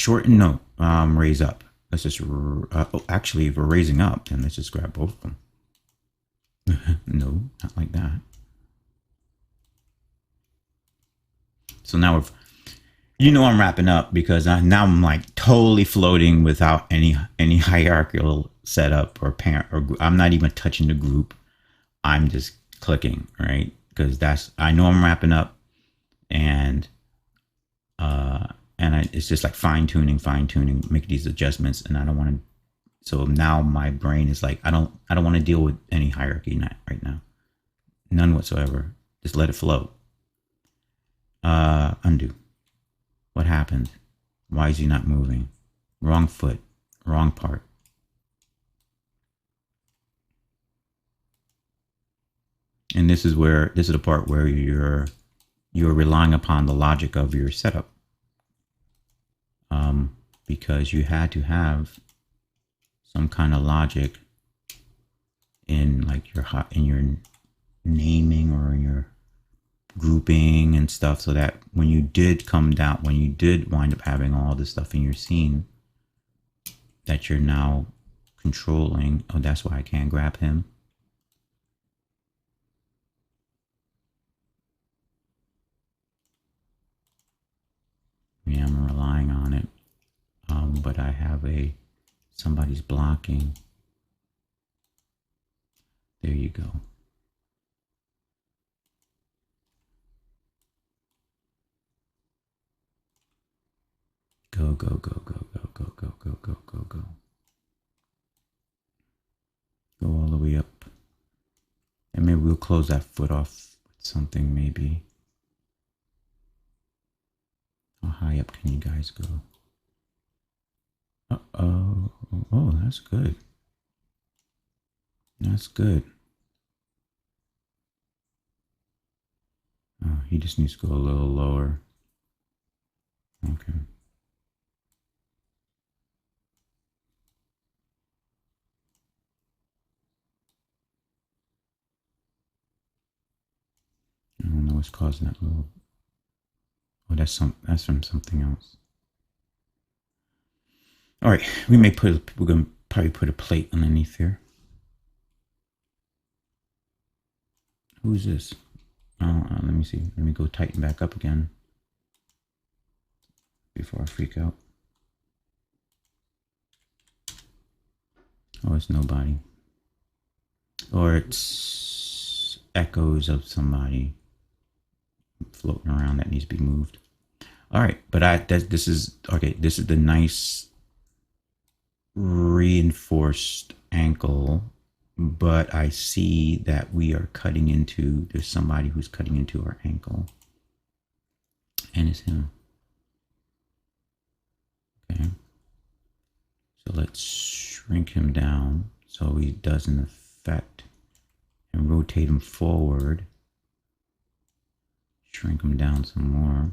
shorten, no, raise up. Let's just, oh, actually, if we're raising up, then let's just grab both of them. No, not like that. So now if you know I'm wrapping up because now I'm like totally floating without any hierarchical setup or parent or I'm not even touching the group. I'm just clicking, right? Because I know I'm wrapping up, and it's just like fine tuning, make these adjustments, and I don't want to. So now my brain is like, I don't want to deal with any hierarchy right now, none whatsoever. Just let it flow. Undo. What happened? Why is he not moving? Wrong foot, wrong part. And this is the part where you're relying upon the logic of your setup, because you had to have some kind of logic in like your naming or in your grouping and stuff, so that when you did wind up having all this stuff in your scene, that you're now controlling. Oh, that's why I can't grab him. Yeah, I'm relying on it, but I have somebody's blocking. There you go. Go, go, go, go, go, go, go, go, go, go, go. Go all the way up. And maybe we'll close that foot off with something, maybe. How high up can you guys go? Uh-oh. Oh, that's good. That's good. Oh, he just needs to go a little lower. Okay. I don't know what's causing that little. Oh, that's from something else. All right, we're gonna probably put a plate underneath here. Who's this? Let me see. Let me go tighten back up again before I freak out. Oh, it's nobody. Or it's echoes of somebody floating around that needs to be moved. All right, but this is the nice reinforced ankle, but I see that there's somebody who's cutting into our ankle, and it's him. Okay, so let's shrink him down so he doesn't affect, and rotate him forward. Shrink him down some more.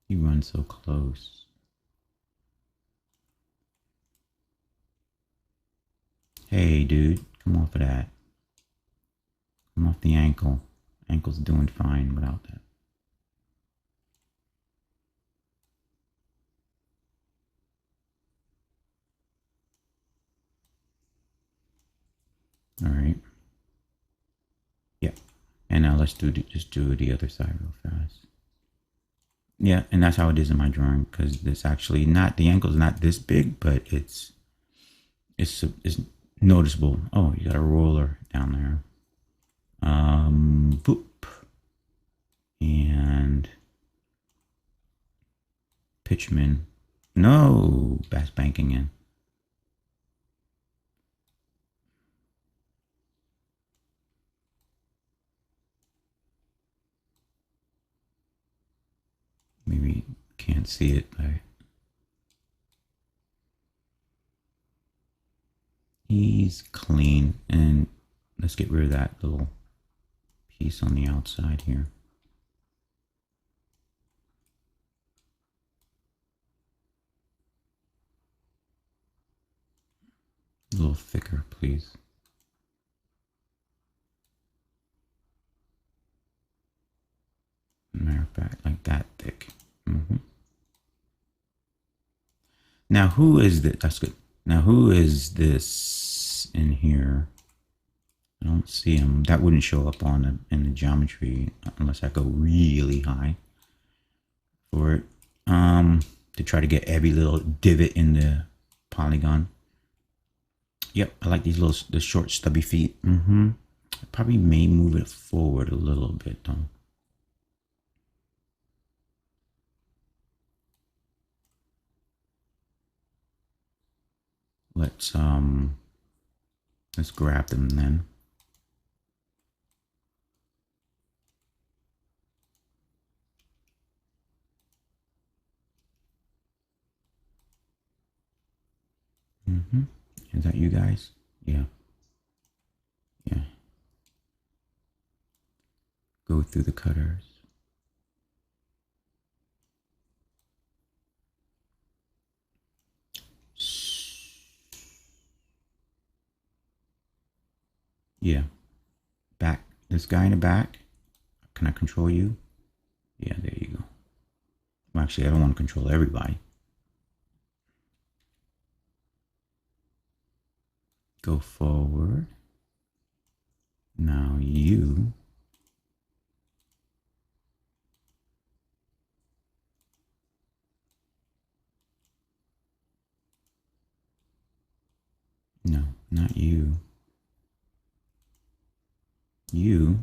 He runs so close. Hey, dude, come off of that. Come off the ankle. Ankle's doing fine without that. All right. Yeah. And now let's just do the other side real fast. Yeah, and that's how it is in my drawing, because it's actually not, the ankle's not this big, but it's noticeable. Oh, you got a roller down there. Boop. And pitch him in. No, bass banking in. Maybe you can't see it, but he's clean. And let's get rid of that little piece on the outside here. A little thicker, please. Matter of fact, like that thick. Now, who is this? That's good. Now, who is this in here? I don't see him. That wouldn't show up on in the geometry unless I go really high for it. To try to get every little divot in the polygon. Yep, I like these the short stubby feet. I probably may move it forward a little bit though. Let's grab them then. Is that you guys? Yeah. Yeah. Go through the cutters. Yeah. Back. This guy in the back. Can I control you? Yeah, there you go. Well, actually, I don't want to control everybody. Go forward. Now you. No, not you. You.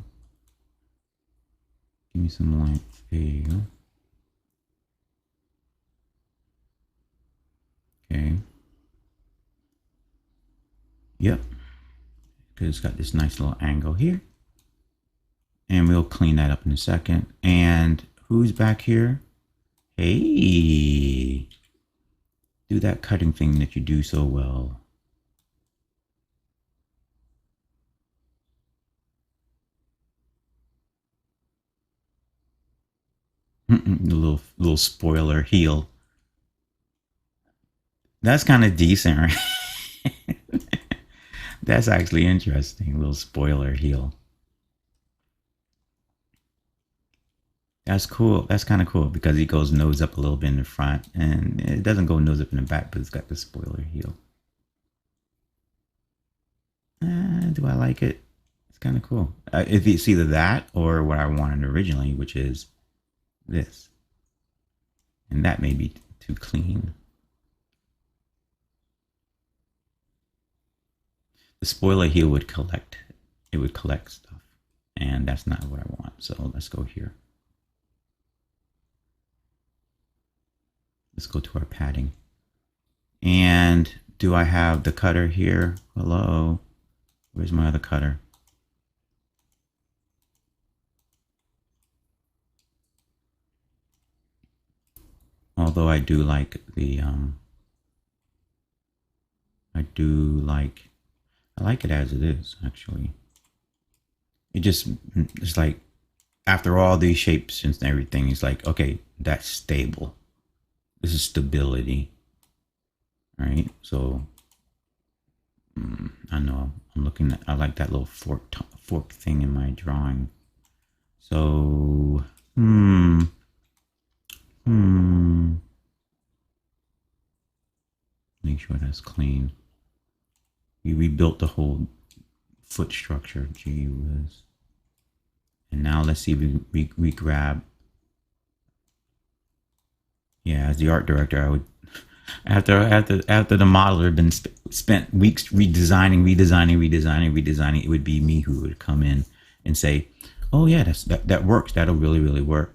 Give me some light. There you go. Okay. Yep. Because it's got this nice little angle here. And we'll clean that up in a second. And who's back here? Hey. Do that cutting thing that you do so well. The little spoiler heel. That's kind of decent, right? That's actually interesting. Little spoiler heel. That's cool. That's kind of cool because he goes nose up a little bit in the front, and it doesn't go nose up in the back, but it's got the spoiler heel. Do I like it? It's kind of cool. If it's either that or what I wanted originally, which is this, and that may be too clean. The spoiler heel would collect. It would collect stuff, and that's not what I want. So let's go here. Let's go to our padding. And do I have the cutter here? Hello. Where's my other cutter? Although I do like the I like it as it is, actually. It's like after all these shapes and everything, it's like, okay, that's stable. This is stability. Right? So I know I'm looking at, I like that little fork thing in my drawing. So make sure that's clean. We rebuilt the whole foot structure. Gee whiz. And now let's see if we grab. Yeah, as the art director, I would after the modeler had been spent weeks redesigning, it would be me who would come in and say, "Oh yeah, that works. That'll really work."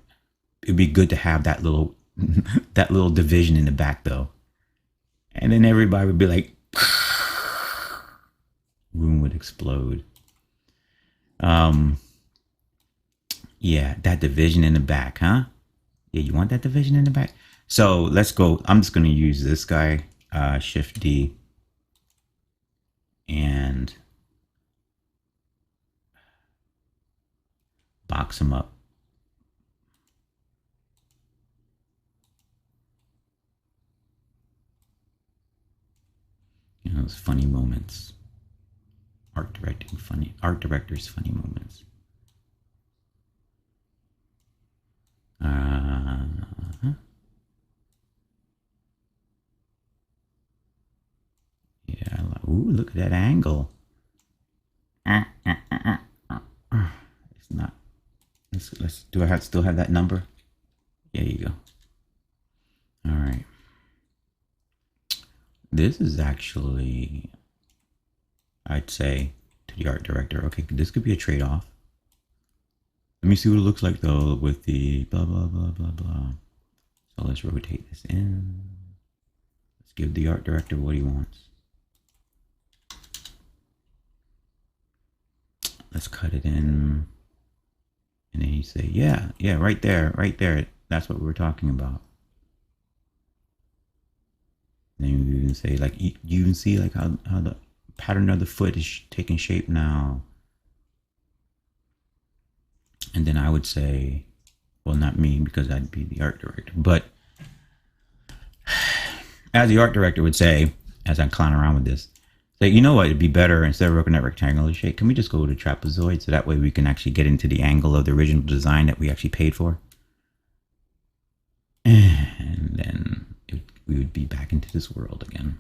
It'd be good to have that little that little division in the back though, and then everybody would be like, room would explode. Yeah, that division in the back, huh? Yeah, you want that division in the back? So let's go. I'm just going to use this guy, Shift D, and box him up. You know, those funny moments. Art director's funny moments. Ooh, look at that angle. It's not. Let's. Do I still have that number? There you go. All right. This is actually, I'd say to the art director, okay, this could be a trade-off. Let me see what it looks like though with the blah, blah, blah, blah, blah. So let's rotate this in. Let's give the art director what he wants. Let's cut it in. And then you say, yeah, right there. That's what we were talking about. Then you can say, like, you can see like how the pattern of the foot is taking shape now. And then I would say, well, not me, because I'd be the art director, but as the art director would say, as I clown around with this, say, you know what, it'd be better, instead of working that rectangular shape, can we just go to trapezoid, so that way we can actually get into the angle of the original design that we actually paid for? And then we would be back into this world again.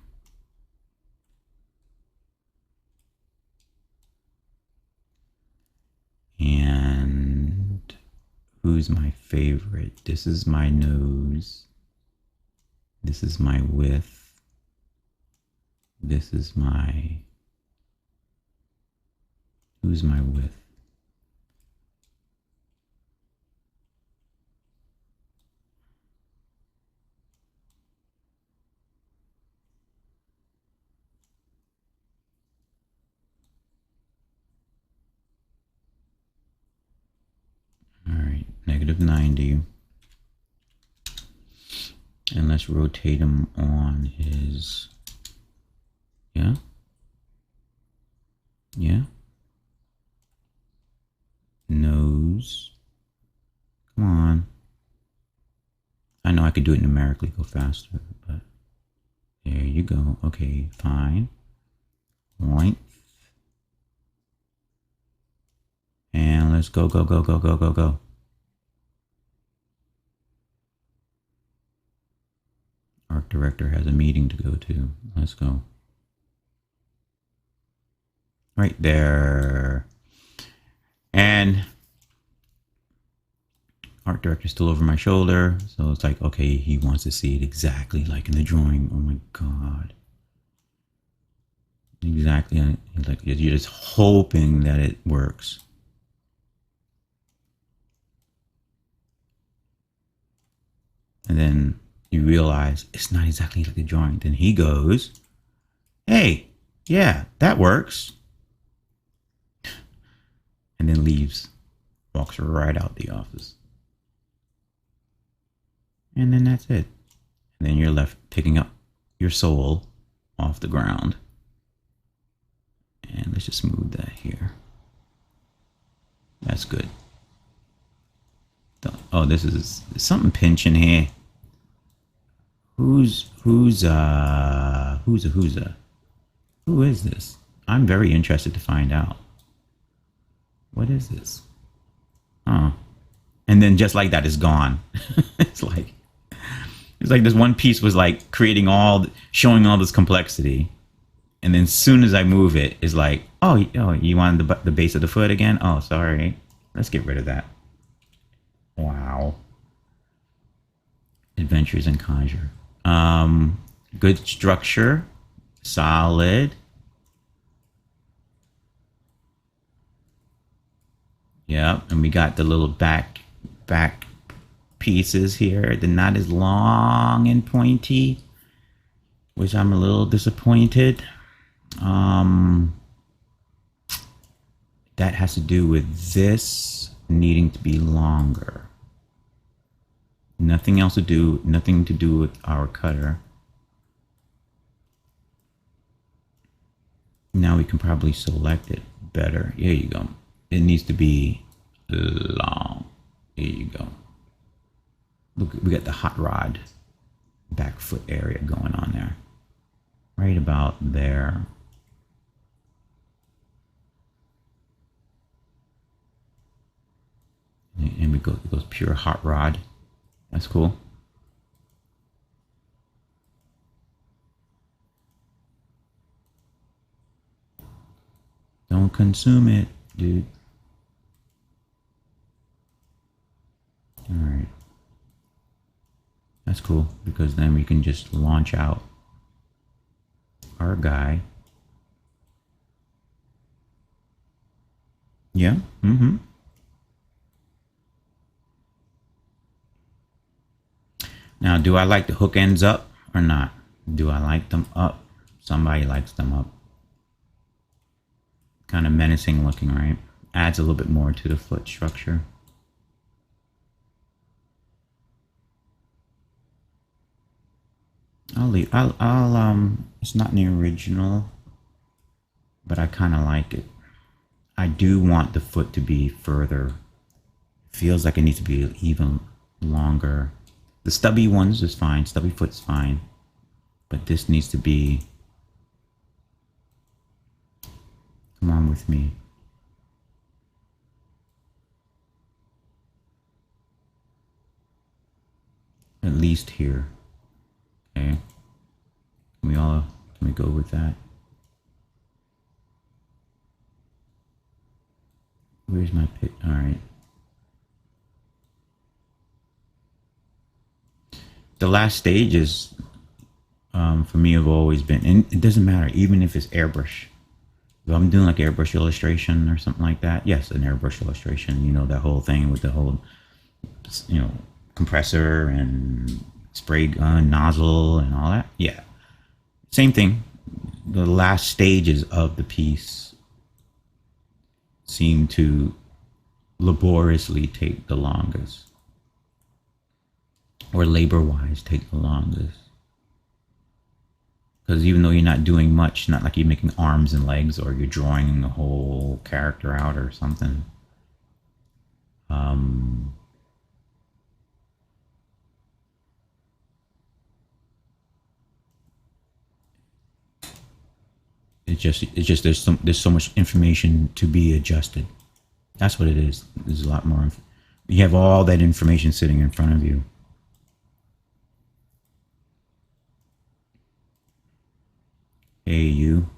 And who's my favorite? This is my nose. This is my width. This is my, who's my width? All right, -90. And let's rotate him on his, yeah. Nose. Come on. I know I could do it numerically, go faster, but there you go. Okay, fine. Length. And let's go. Art director has a meeting to go to. Let's go. Right there. And art director's still over my shoulder. So it's like, okay, he wants to see it exactly like in the drawing. Oh my God. Exactly. Like, you're just hoping that it works. And then you realize it's not exactly like the drawing. Then he goes, hey, yeah, that works. And then leaves, walks right out the office. And then that's it. And then you're left picking up your soul off the ground. And let's just move that here. That's good. Oh, this is something pinching here. Who is this? I'm very interested to find out. What is this? Oh, and then just like that, it's gone. It's like this one piece was like showing all this complexity, and then as soon as I move it, it's like, oh, you wanted the base of the foot again? Oh, sorry. Let's get rid of that. Wow. Adventures in Conjure. Good structure, solid. Yep, and we got the little back pieces here. They're not as long and pointy, which I'm a little disappointed. That has to do with this needing to be longer. Nothing to do with our cutter. Now we can probably select it better. Here you go. It needs to be long. Here you go. Look, we got the hot rod back foot area going on there. Right about there. And it goes pure hot rod. That's cool. Don't consume it, dude. All right. That's cool because then we can just launch out our guy. Yeah. Mm-hmm. Now, do I like the hook ends up or not? Do I like them up? Somebody likes them up. Kind of menacing looking, right? Adds a little bit more to the foot structure. I'll leave. It's not in the original, but I kind of like it. I do want the foot to be further. Feels like it needs to be even longer. The stubby ones is fine. Stubby foot's fine. But this needs to be... Come on with me. At least here. Okay. Can we go with that? Where's my pit? All right. The last stage is, for me, have always been, and it doesn't matter, even if it's airbrush. If I'm doing like airbrush illustration or something like that, yes, an airbrush illustration, you know, that whole thing with the whole, you know, compressor and spray gun, nozzle and all that. Yeah. Same thing. The last stages of the piece seem to laboriously take the longest. Or labor-wise take the longest. Because even though you're not doing much, not like you're making arms and legs or you're drawing the whole character out or something. It's just there's so much information to be adjusted. That's what it is. There's a lot more. You have all that information sitting in front of you. Hey, you.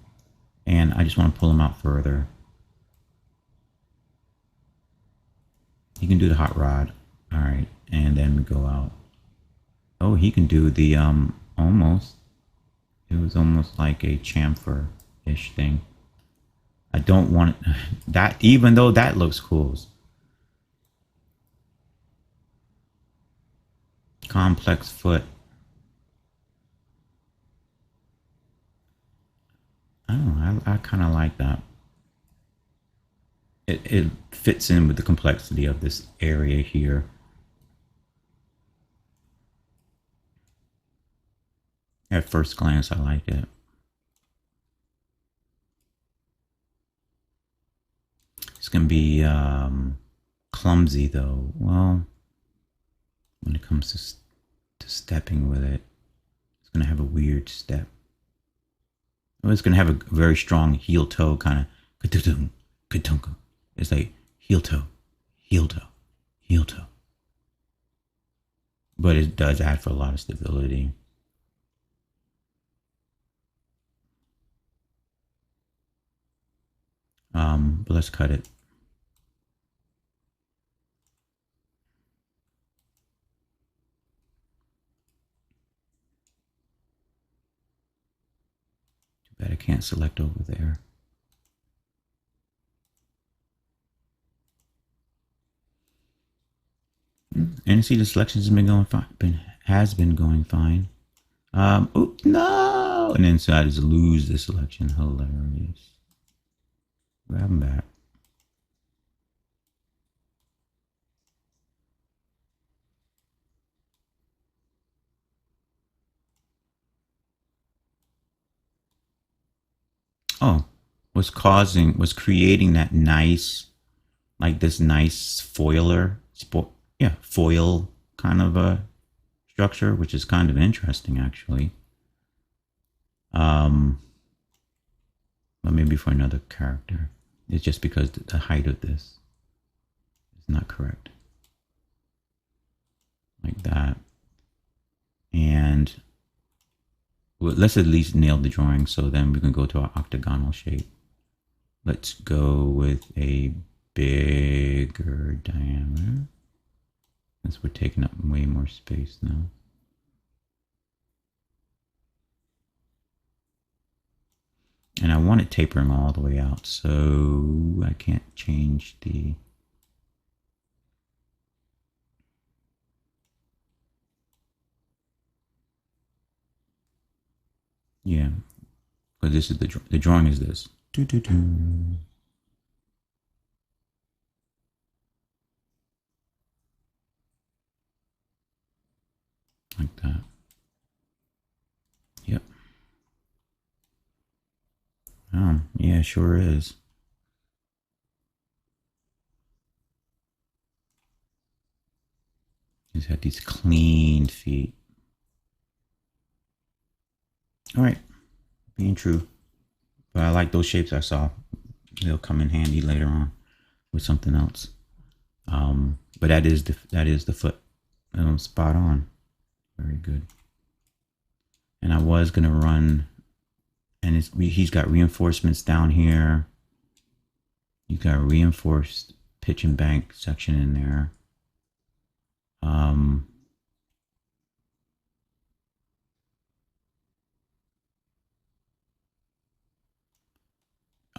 And I just want to pull him out further. He can do the hot rod. All right. And then we go out. Oh, he can do the, almost. It was almost like a chamfer-ish thing. I don't want that, even though that looks cool. Complex foot. I don't know. I kind of like that. It fits in with the complexity of this area here. At first glance, I like it. It's going to be clumsy, though. Well, when it comes to stepping with it, it's going to have a weird step. Well, it's going to have a very strong heel toe kind of. It's like heel toe, heel toe, heel toe. But it does add for a lot of stability. But let's cut it. Too bad I can't select over there. And see, the selections have been going fine. Has been going fine. Oh no! And then so I just lose the selection. Hilarious. Grab them back. Oh, was creating that nice, like this nice foiler, foil kind of a structure, which is kind of interesting actually. But maybe for another character. It's just because the height of this is not correct. Like that. And well, let's at least nail the drawing so then we can go to our octagonal shape. Let's go with a bigger diameter, since we're taking up way more space now. And I want it tapering all the way out, so I can't change the... Yeah, but this is the drawing is this. Like that. Yep. Oh, yeah, sure is. He's had these clean feet. All right, being true. But I like those shapes I saw. They'll come in handy later on with something else. But that is the foot. Spot on. Very good. And I was gonna run, and he's got reinforcements down here. You got a reinforced pitch and bank section in there.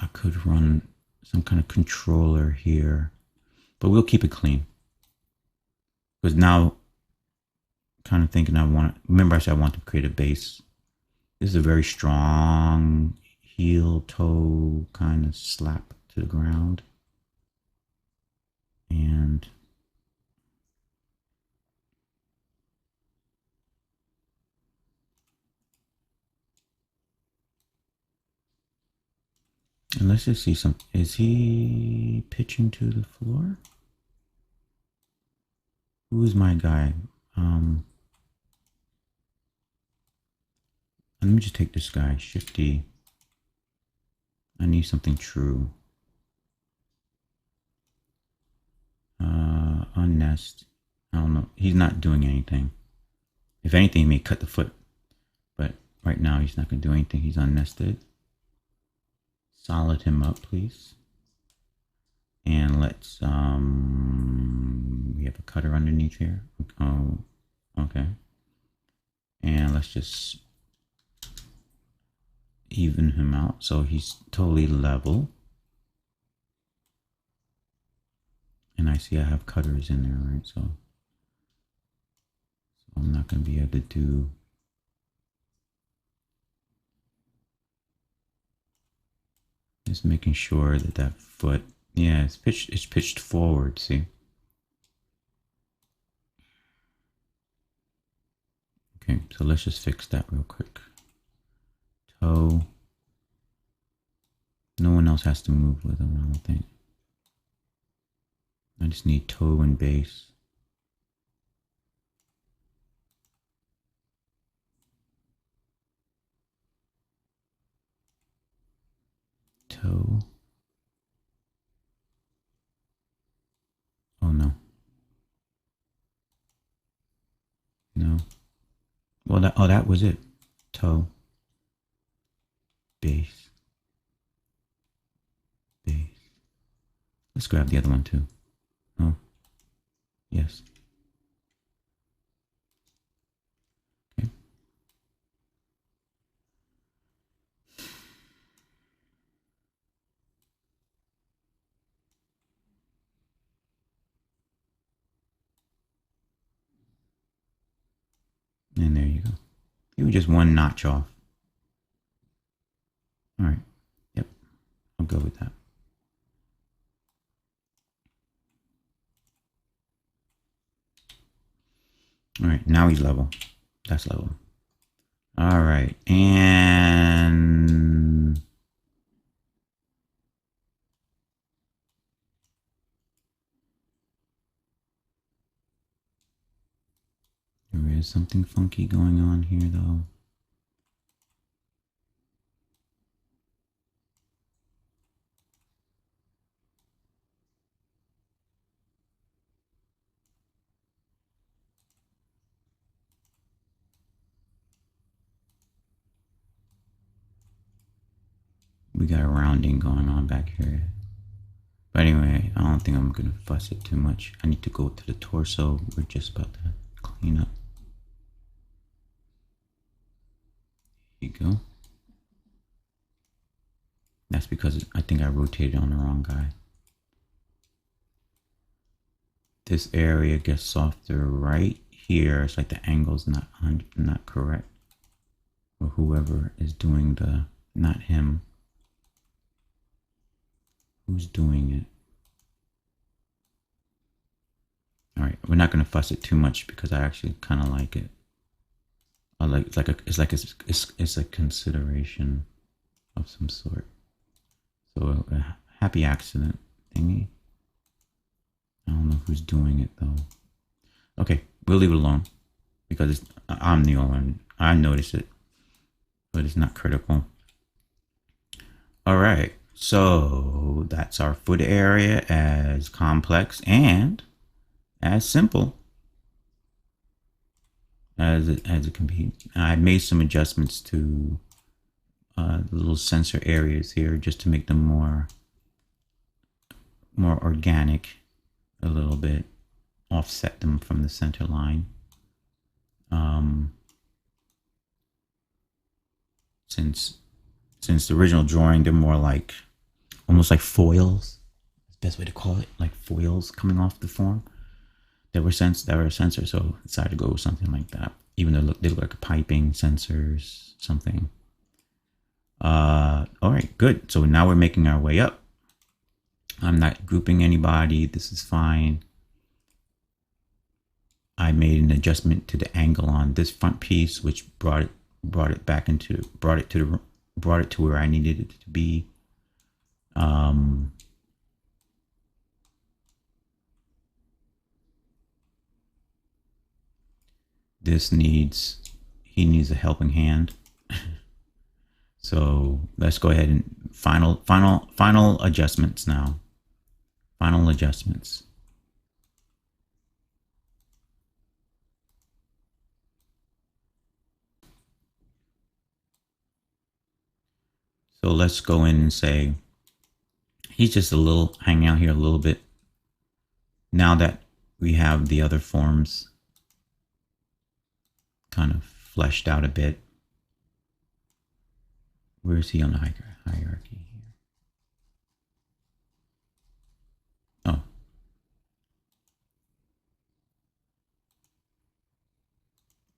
I could run some kind of controller here, but we'll keep it clean. Because now, kind of thinking remember I said I want to create a base. This is a very strong heel toe kind of slap to the ground. And let's just see some. Is he pitching to the floor? Who is my guy? Let me just take this guy. Shift D. I need something true. Unnest. I don't know. He's not doing anything. If anything, he may cut the foot. But right now, he's not going to do anything. He's unnested. Solid him up, please. And let's, we have a cutter underneath here. Oh, okay. And let's just even him out so he's totally level. And I see I have cutters in there, right? So I'm not going to be able to do... Just making sure that that foot, yeah, it's pitched forward, see? Okay, so let's just fix that real quick. Toe. No one else has to move with them, I don't think. I just need toe and base. Toe. Oh no. No. Well, that was it. Toe. Base. Base. Let's grab the other one too. Oh. Yes. Okay. And there you go. You were just one notch off. All right. Yep. I'll go with that. All right. Now he's level. That's level. All right. And there is something funky going on here, though. we got a rounding going on back here. But anyway, I don't think I'm gonna fuss it too much. I need to go to the torso. We're just about to clean up. Here you go. That's because I think I rotated on the wrong guy. This area gets softer right here. It's like the angle's not correct. Or whoever is doing the, not him. Who's doing it? All right, we're not gonna fuss it too much because I actually kind of like it. I like it's a consideration of some sort. So a happy accident thingy. I don't know who's doing it though. Okay, we'll leave it alone because I'm the only one. I noticed it, but it's not critical. All right, so that's our foot area as complex and as simple as it can be. I made some adjustments to the little sensor areas here just to make them more organic a little bit, offset them from the center line. Since the original drawing, they're more like almost like foils. That's the best way to call it, like foils coming off the form. That were a sensor, so I decided to go with something like that. Even though they look like a piping sensors, something. All right, good. So now we're making our way up. I'm not grouping anybody. This is fine. I made an adjustment to the angle on this front piece, which brought it to where I needed it to be. He needs a helping hand. So let's go ahead and final adjustments now. Final adjustments. So let's go in and say he's just hanging out here a little bit. Now that we have the other forms kind of fleshed out a bit. Where is he on the hierarchy here? Oh.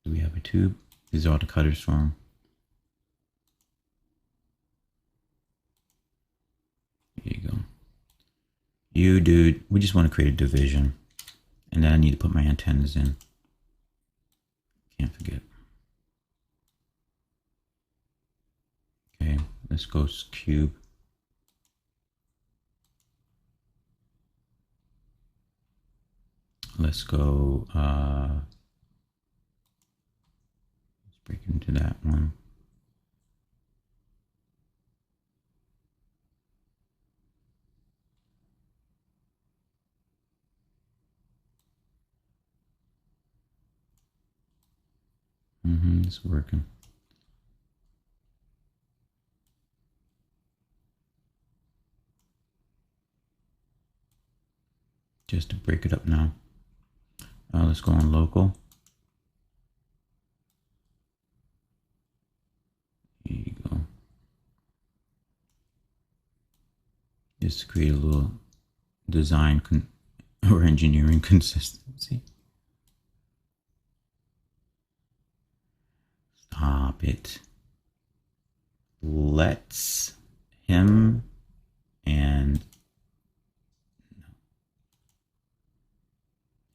Do we have a tube? These are all the cutters for him. Here you go. You, dude, we just want to create a division. And then I need to put my antennas in. Can't forget. Okay, let's go cube. Let's go, let's break into that one. It's working. Just to break it up now. Let's go on local. Here you go. Just to create a little design or engineering consistency. Stop it. Let's him and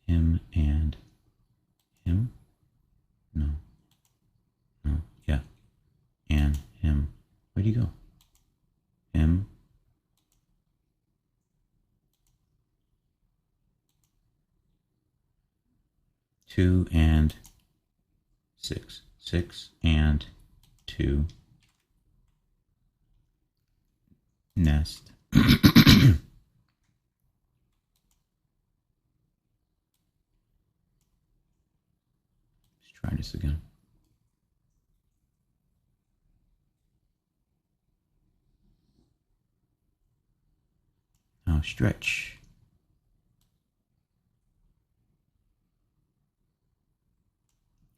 him and him. No. Yeah. And him. Where'd he go? Him. Two and six. 6 and 2. Nest. Let's try this again. stretch.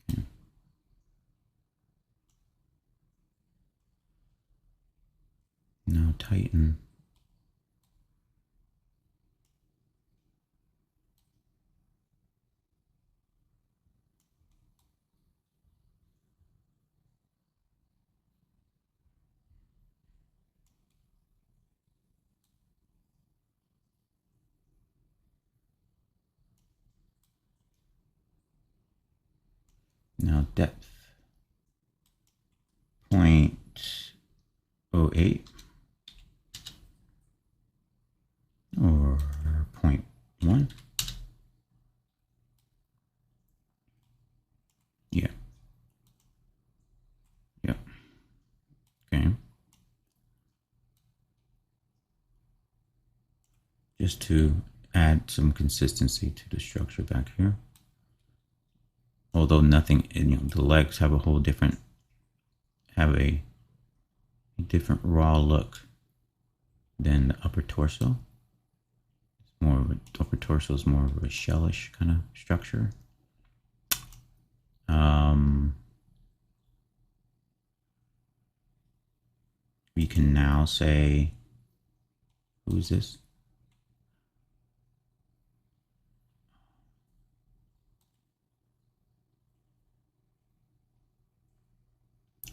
Okay. Now tighten. Now depth. 0.08 or 0.1. Yeah. Yep. Okay. Just to add some consistency to the structure back here. Although nothing, the legs have a whole different, have a different raw look than the upper torso. It's more of a, upper torso is more of a shellish kind of structure. We can now say, who's this?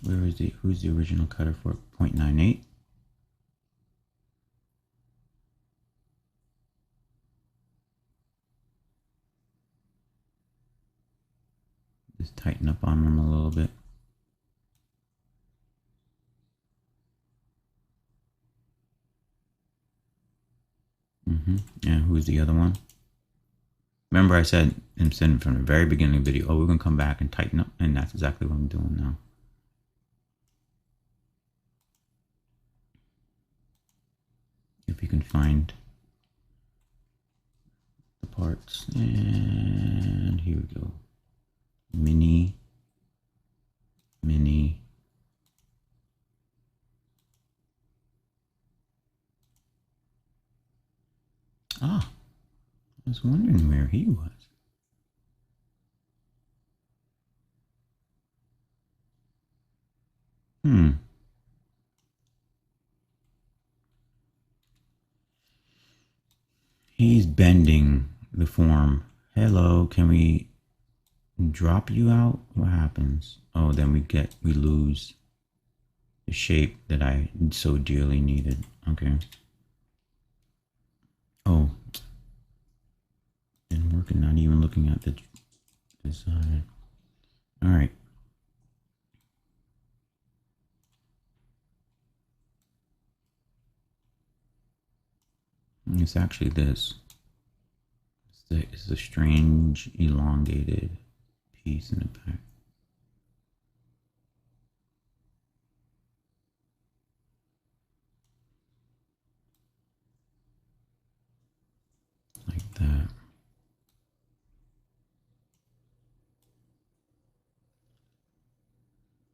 Where is the, who's the original cutter for 0.98? Just tighten up on them a little bit. Yeah, who's the other one? Remember I said from the very beginning of the video, oh, we're going to come back and tighten up, and that's exactly what I'm doing now. If you can find the parts, and here we go. Mini. Ah, I was wondering where he was. He's bending the form. Hello, can we drop you out? What happens? Oh, then we lose the shape that I so dearly needed. Okay. Oh, didn't work, and not even looking at the design. All right. It's actually this. It's a strange elongated piece in the back. Like that.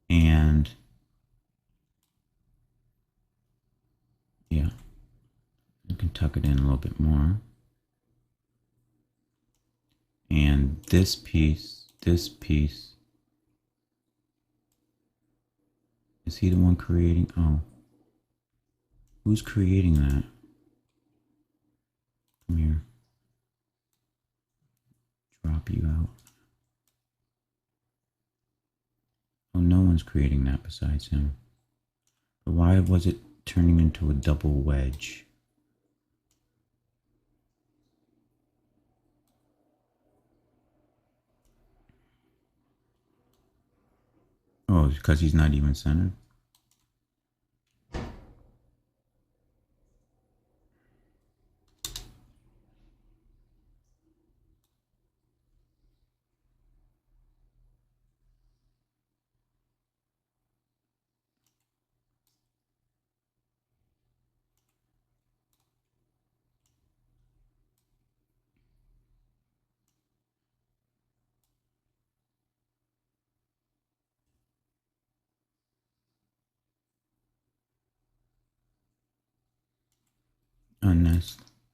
And yeah, you can tuck it in a little bit more. And this piece, is he the one creating? Oh, who's creating that? Come here. Drop you out. Oh, no one's creating that besides him. But why was it turning into a double wedge? Oh, it's because he's not even centered.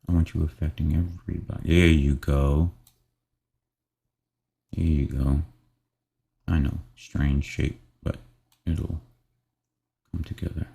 I want you affecting everybody. There you go. There you go. I know, strange shape, but it'll come together.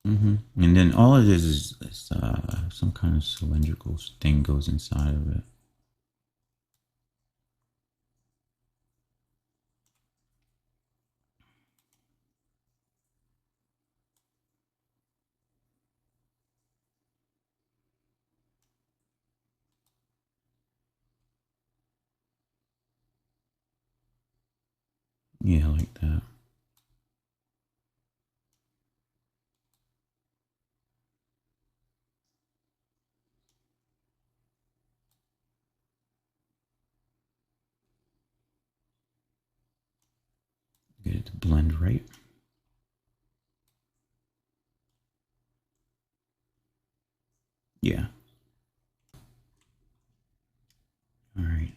And then all of this is some kind of cylindrical thing goes inside of it. Yeah, like that. Get it to blend right. Yeah. All right.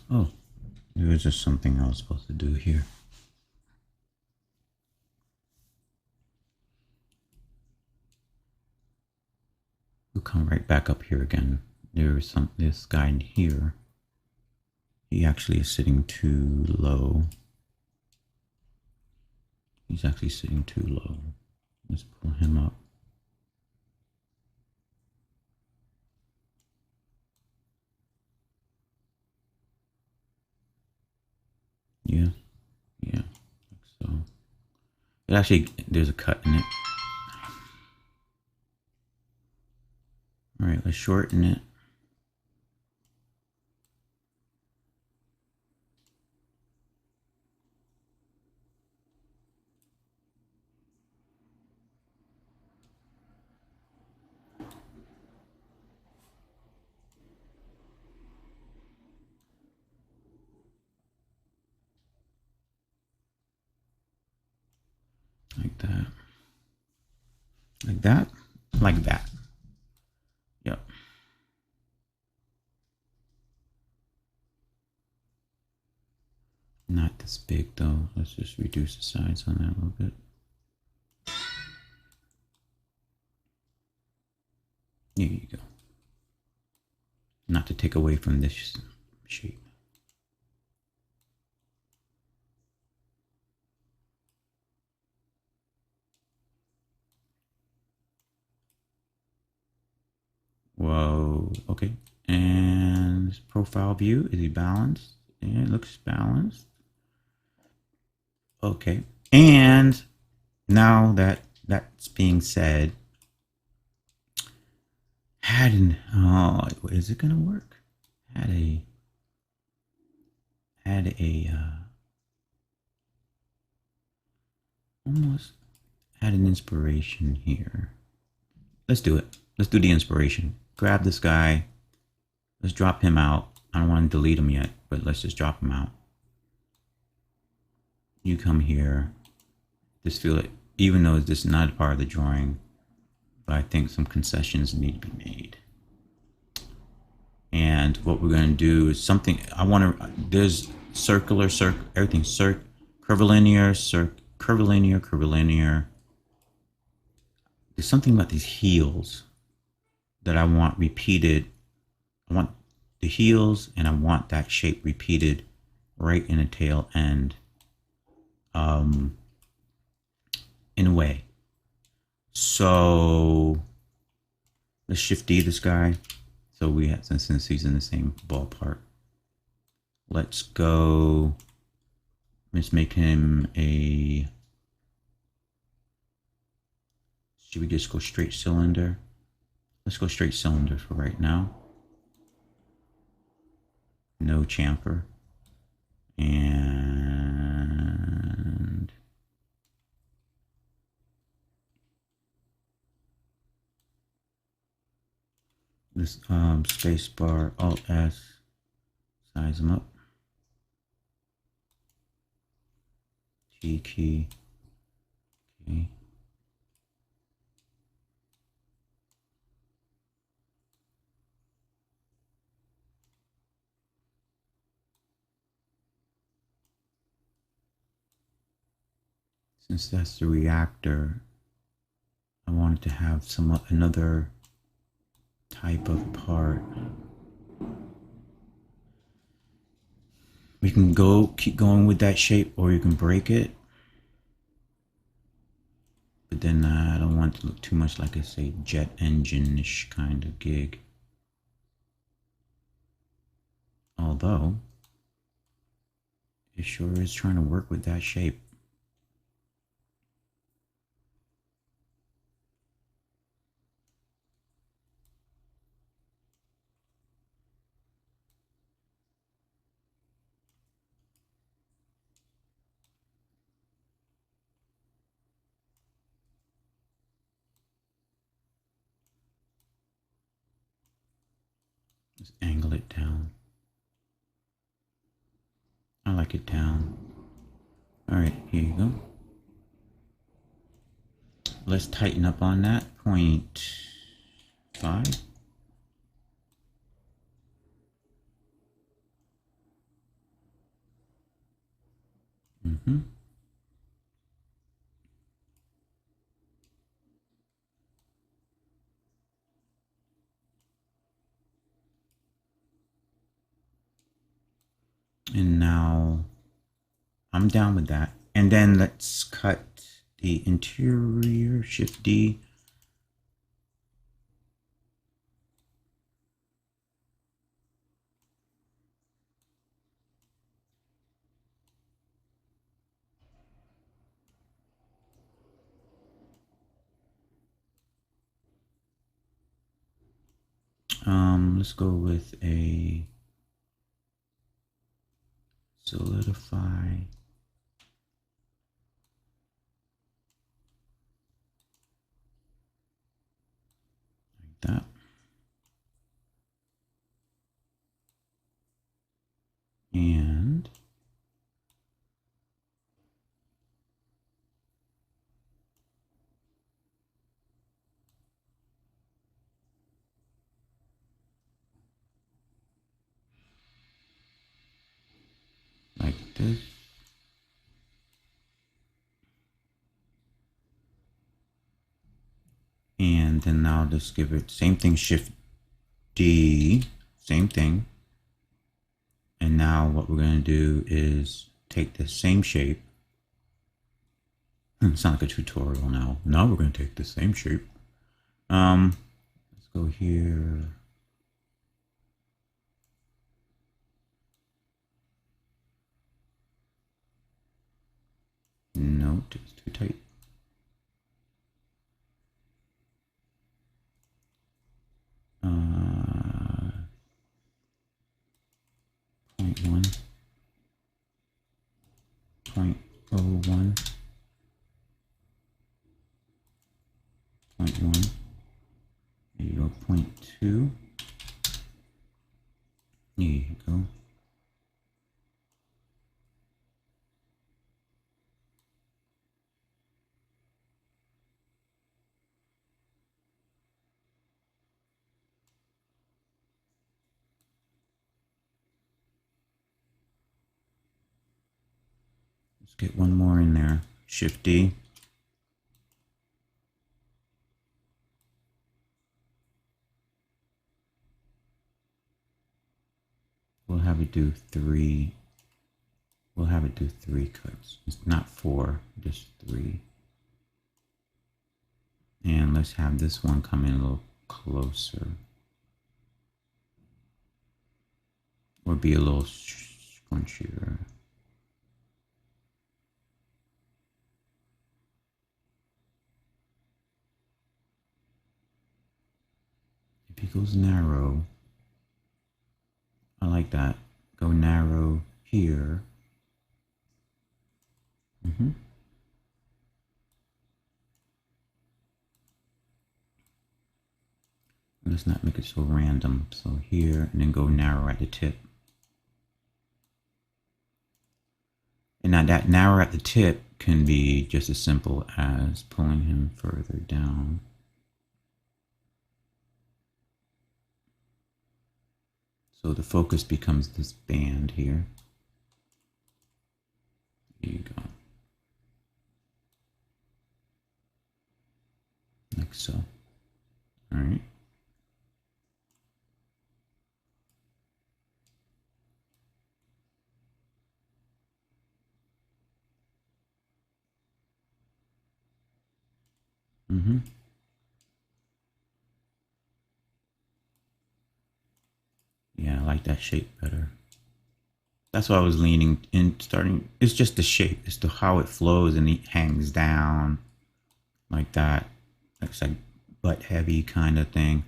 Oh, there was just something I was supposed to do here. We'll come right back up here again. There's this guy in here. He actually is sitting too low. He's actually sitting too low. Let's pull him up. Yeah, yeah, like so. It actually, there's a cut in it. All right, let's shorten it. Like that. Like that. Like that. Yep. Not this big though. Let's just reduce the size on that a little bit. There you go. Not to take away from this shape. Whoa. Okay. And profile view. Is he balanced? Yeah, it looks balanced. Okay. And now that that's being said, addon. Oh, is it gonna work? Add a almost add an inspiration here. Let's do it. Let's do the inspiration. Grab this guy. Let's drop him out. I don't want to delete him yet, but let's just drop him out. You come here. Just feel it, even though this is not a part of the drawing, but I think some concessions need to be made. And what we're going to do is something I want to, there's circular, everything, curvilinear, curvilinear. There's something about these heels that I want repeated. I want the heels and I want that shape repeated right in the tail end, in a way. So let's shift D this guy. So we have, since he's in the same ballpark, let's go, let's make him a, should we just go straight cylinder? Let's go straight cylinder for right now. No chamfer. And This space bar, Alt S, size them up. T key. Okay. Since that's the reactor, I wanted to have another type of part. We can keep going with that shape, or you can break it. But then I don't want it to look too much like a jet engine-ish kind of gig. Although, it sure is trying to work with that shape. Just angle it down. I like it down. Alright, here you go. Let's tighten up on that. 0.5. And now I'm down with that. And then let's cut the interior, Shift D. Let's go with a solidify. Like that. And like this. And then now just give it same thing, Shift D, same thing. And now what we're going to do is take the same shape. It's not like a tutorial now. Now we're going to take the same shape. Let's go here. No, it's too tight. Point 1, 0.01, 0.1. There you go, 0.2. There you go. Let's get one more in there. Shift D. We'll have it do 3. We'll have it do 3 cuts. It's not 4, just 3. And let's have this one come in a little closer. Or be a little scrunchier. If it goes narrow, I like that. Go narrow here. let's not make it so random. So here, and then go narrow at the tip. And now that narrow at the tip can be just as simple as pulling him further down. So the focus becomes this band here. There you go. Like so. All right. Yeah, I like that shape better. That's why I was leaning in, starting. It's just the shape. It's the how it flows and it hangs down like that. It's like butt heavy kind of thing.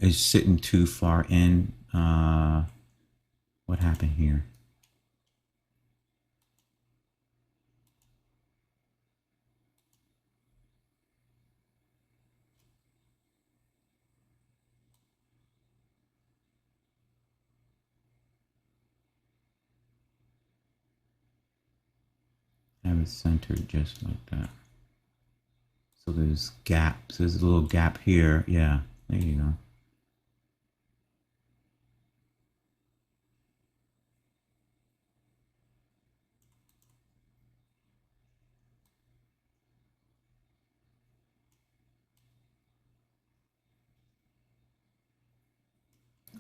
Is sitting too far in. What happened here? Have it centered just like that. So there's gaps. There's a little gap here. Yeah, there you go.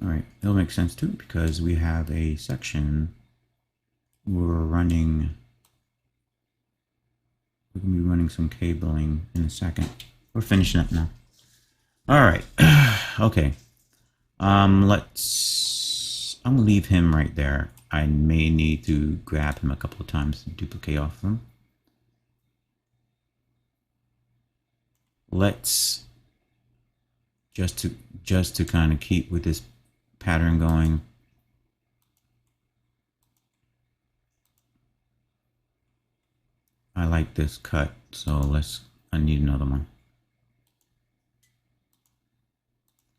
All right, it'll make sense too because we have a section we're running. We're gonna be running some cabling in a second. We're finishing up now. All right. Okay. I'm gonna leave him right there. I may need to grab him a couple of times to duplicate off of him. Let's just to kind of keep with this pattern going. I like this cut, so I need another one.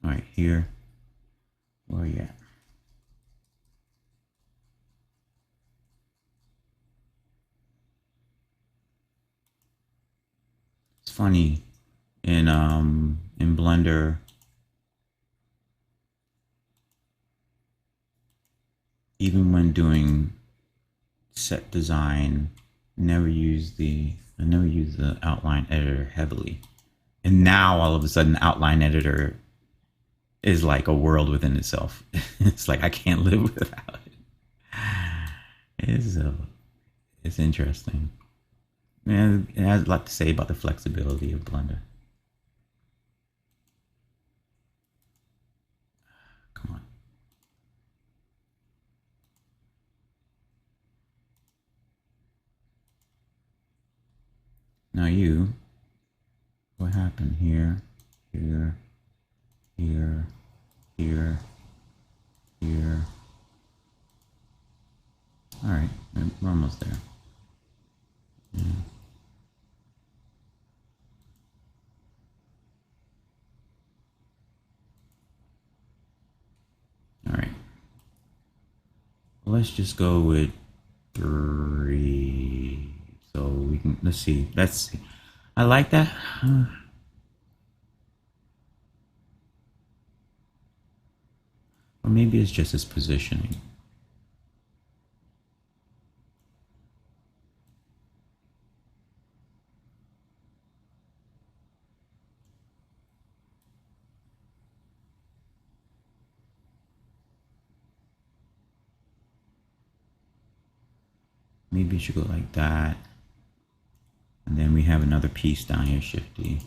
All right, here. Where are you at? It's funny in Blender. Even when doing set design, I never use the outline editor heavily. And now all of a sudden, outline editor is like a world within itself. It's like I can't live without it. It's interesting. And it has a lot to say about the flexibility of Blender. Come on. Now what happened here, here, here, here, here. All right, we're almost there. Yeah. All right. Well, let's just go with 3. So we can, let's see. I like that. Or maybe it's just its positioning. Maybe it should go like that. And then we have another piece down here, Shifty.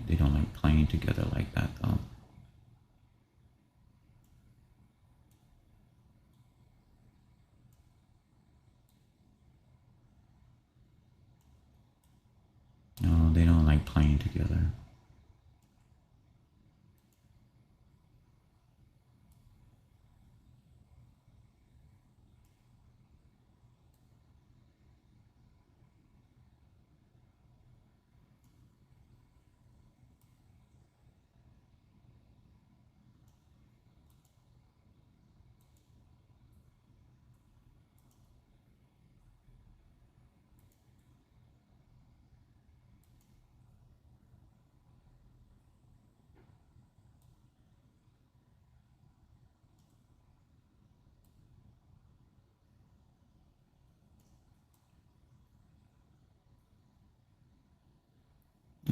They don't like playing together like that though. No, they don't like playing together.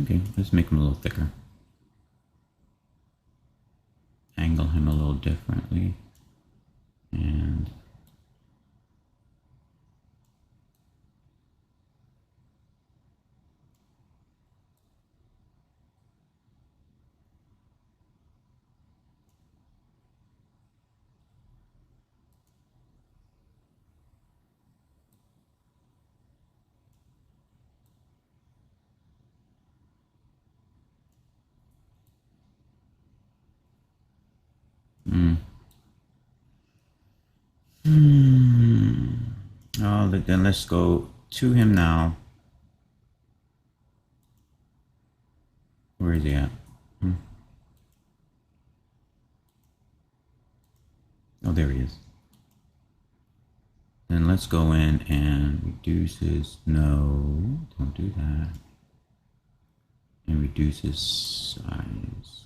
Okay, let's make him a little thicker. Angle him a little differently. And oh, then let's go to him now. Where is he at? Oh, there he is. Then let's go in and reduce his, no, don't do that. And reduce his size.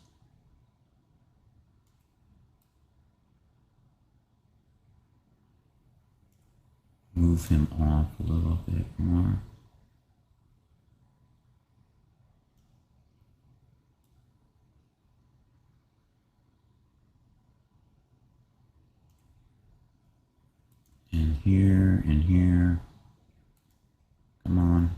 Move him off a little bit more. And here, and here. Come on.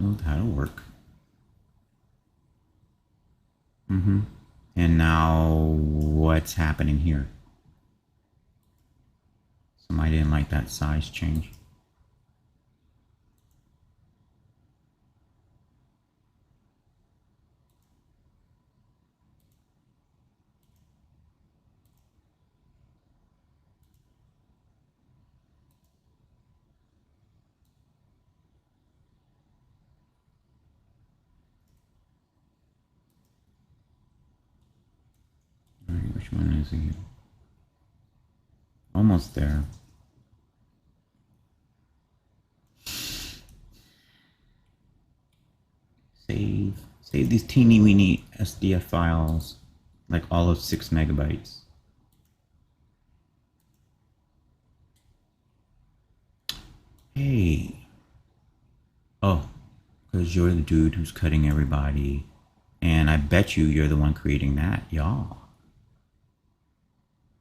Oh, that'll work. And now what's happening here? Somebody didn't like that size change. All right, which one is he? Almost there. Save these teeny weeny SDF files, like all of 6 megabytes. Hey. Oh, because you're the dude who's cutting everybody. And I bet you're the one creating that, y'all.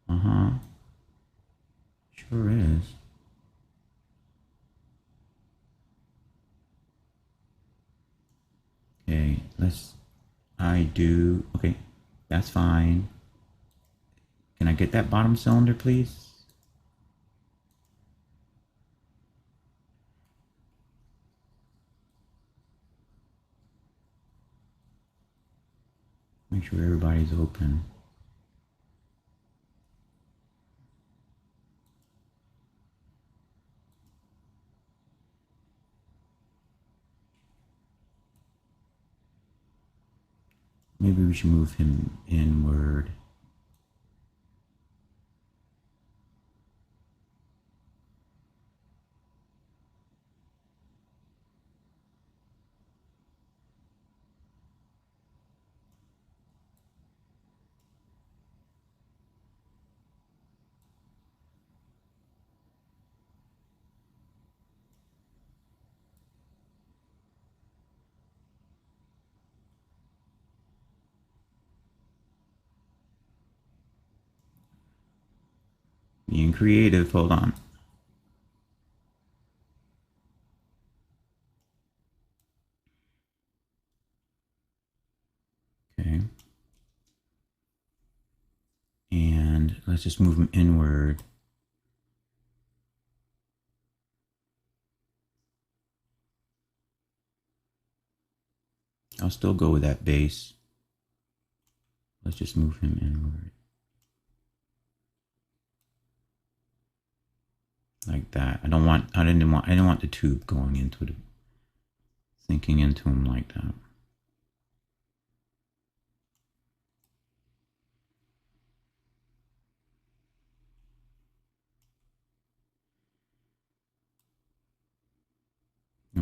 Uh-huh. Sure is. Okay, okay, that's fine. Can I get that bottom cylinder, please? Make sure everybody's open. Maybe we should move him inward. Being creative, hold on. Okay. And let's just move him inward. I'll still go with that base. Let's just move him inward. Like that. I didn't want the tube going into the, sinking into him like that.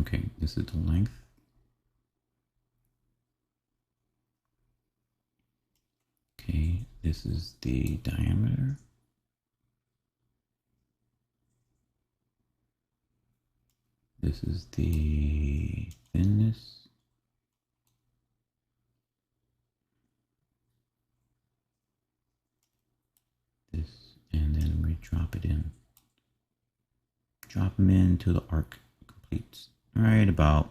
Okay, this is the length. Okay, This is the diameter. This is the thinness. This, and then we drop it in. Drop them in till the arc completes. Right about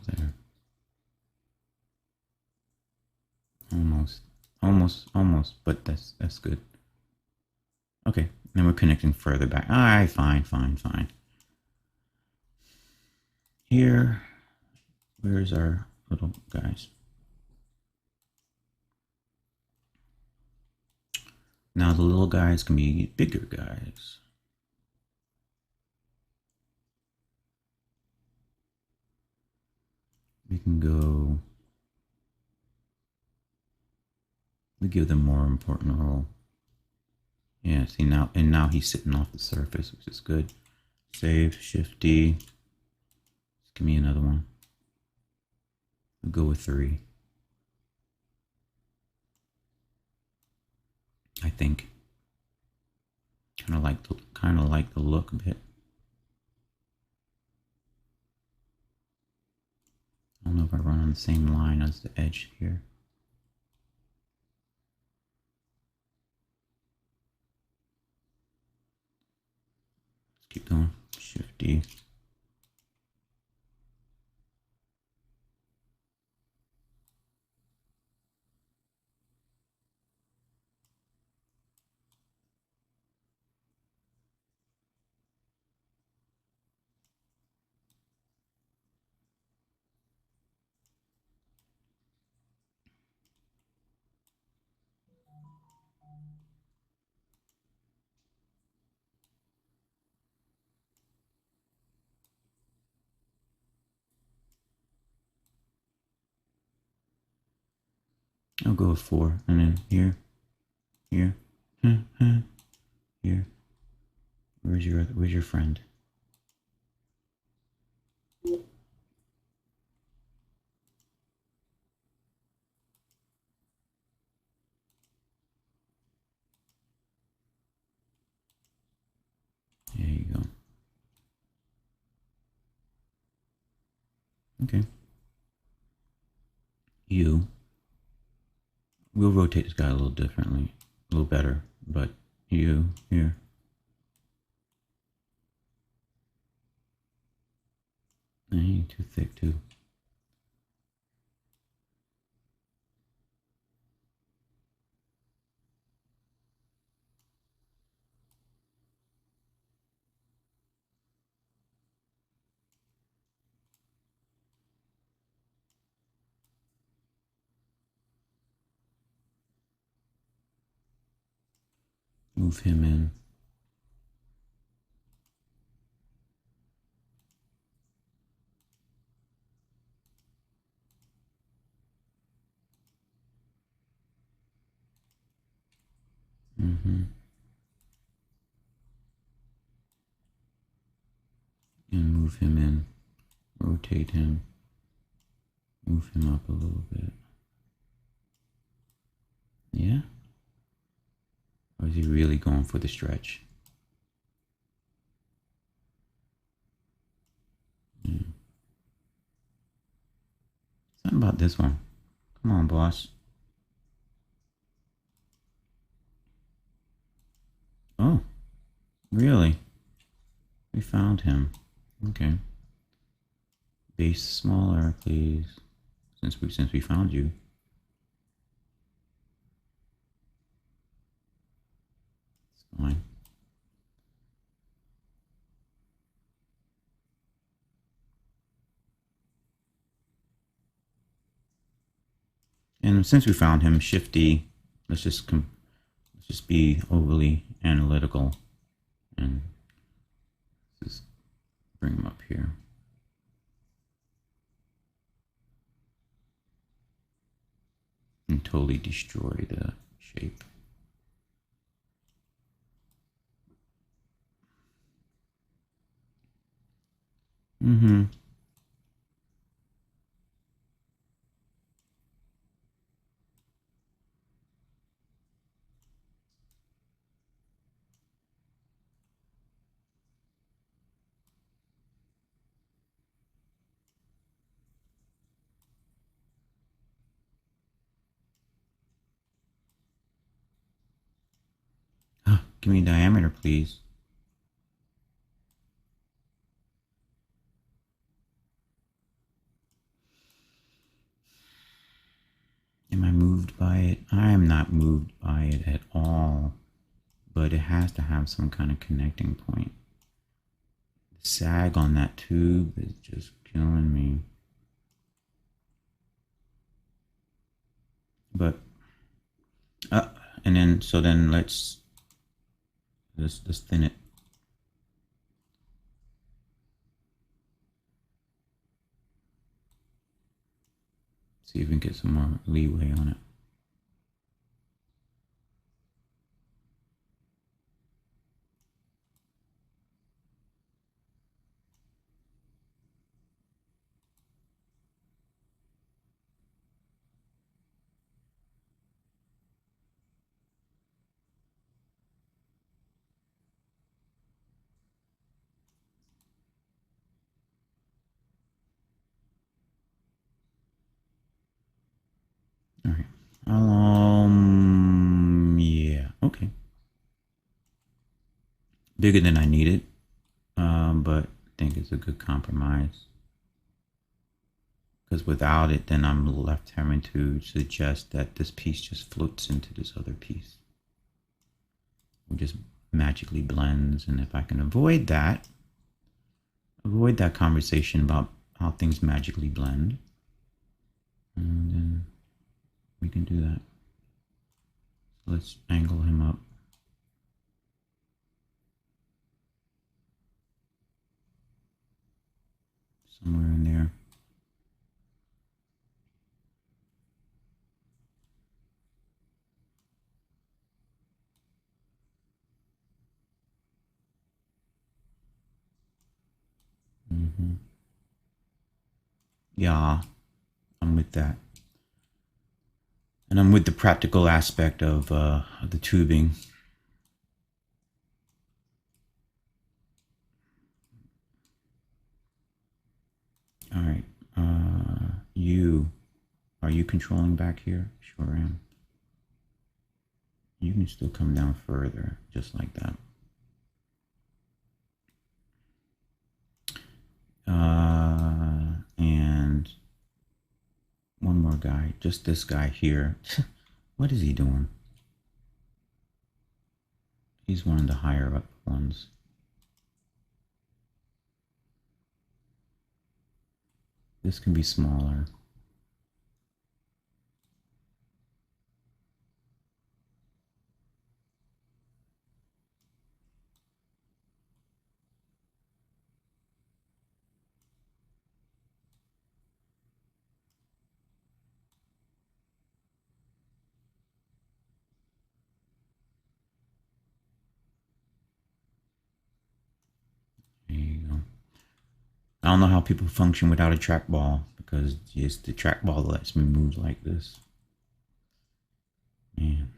there. Almost, but that's good. Okay, then we're connecting further back. All right, fine. Here, where's our little guys? Now the little guys can be bigger guys. We can go, we give them more important role. Yeah, see now, and now he's sitting off the surface, which is good. Save, Shift D. Give me another one. We'll go with 3. I think. Kind of like the look a bit. I don't know if I run on the same line as the edge here. Let's keep going. Shift D. I'll go with 4, and then here, here. Where's your friend? There you go. Okay. We'll rotate this guy a little differently, a little better, but you here. Ain't too thick too. Move him in. And move him in. Rotate him. Move him up a little bit. Yeah? Or is he really going for the stretch? Yeah. Something about this one. Come on, boss. Oh, really? We found him. Okay. Base smaller, please. Since we found you. It's fine. And since we found him, Shift D. Let's just be overly analytical and just bring him up here. And totally destroy the shape. Give me diameter, please. Am I moved by it? I am not moved by it at all. But it has to have some kind of connecting point. The sag on that tube is just killing me. But and then so then let's thin it. See if we can get some more leeway on it. All right. Yeah. Okay. Bigger than I needed, but I think it's a good compromise. Because without it, then I'm left having to suggest that this piece just floats into this other piece. It just magically blends, and if I can avoid that conversation about how things magically blend, and then we can do that. So let's angle him up. Somewhere in there. Yeah, I'm with that. And I'm with the practical aspect of the tubing. All right. Are you controlling back here? Sure am. You can still come down further, just like that. And one more guy, just this guy here. What is he doing? He's one of the higher up ones. This can be smaller. There you go. I don't know how people function without a trackball, because it's the trackball that lets me move like this. Man.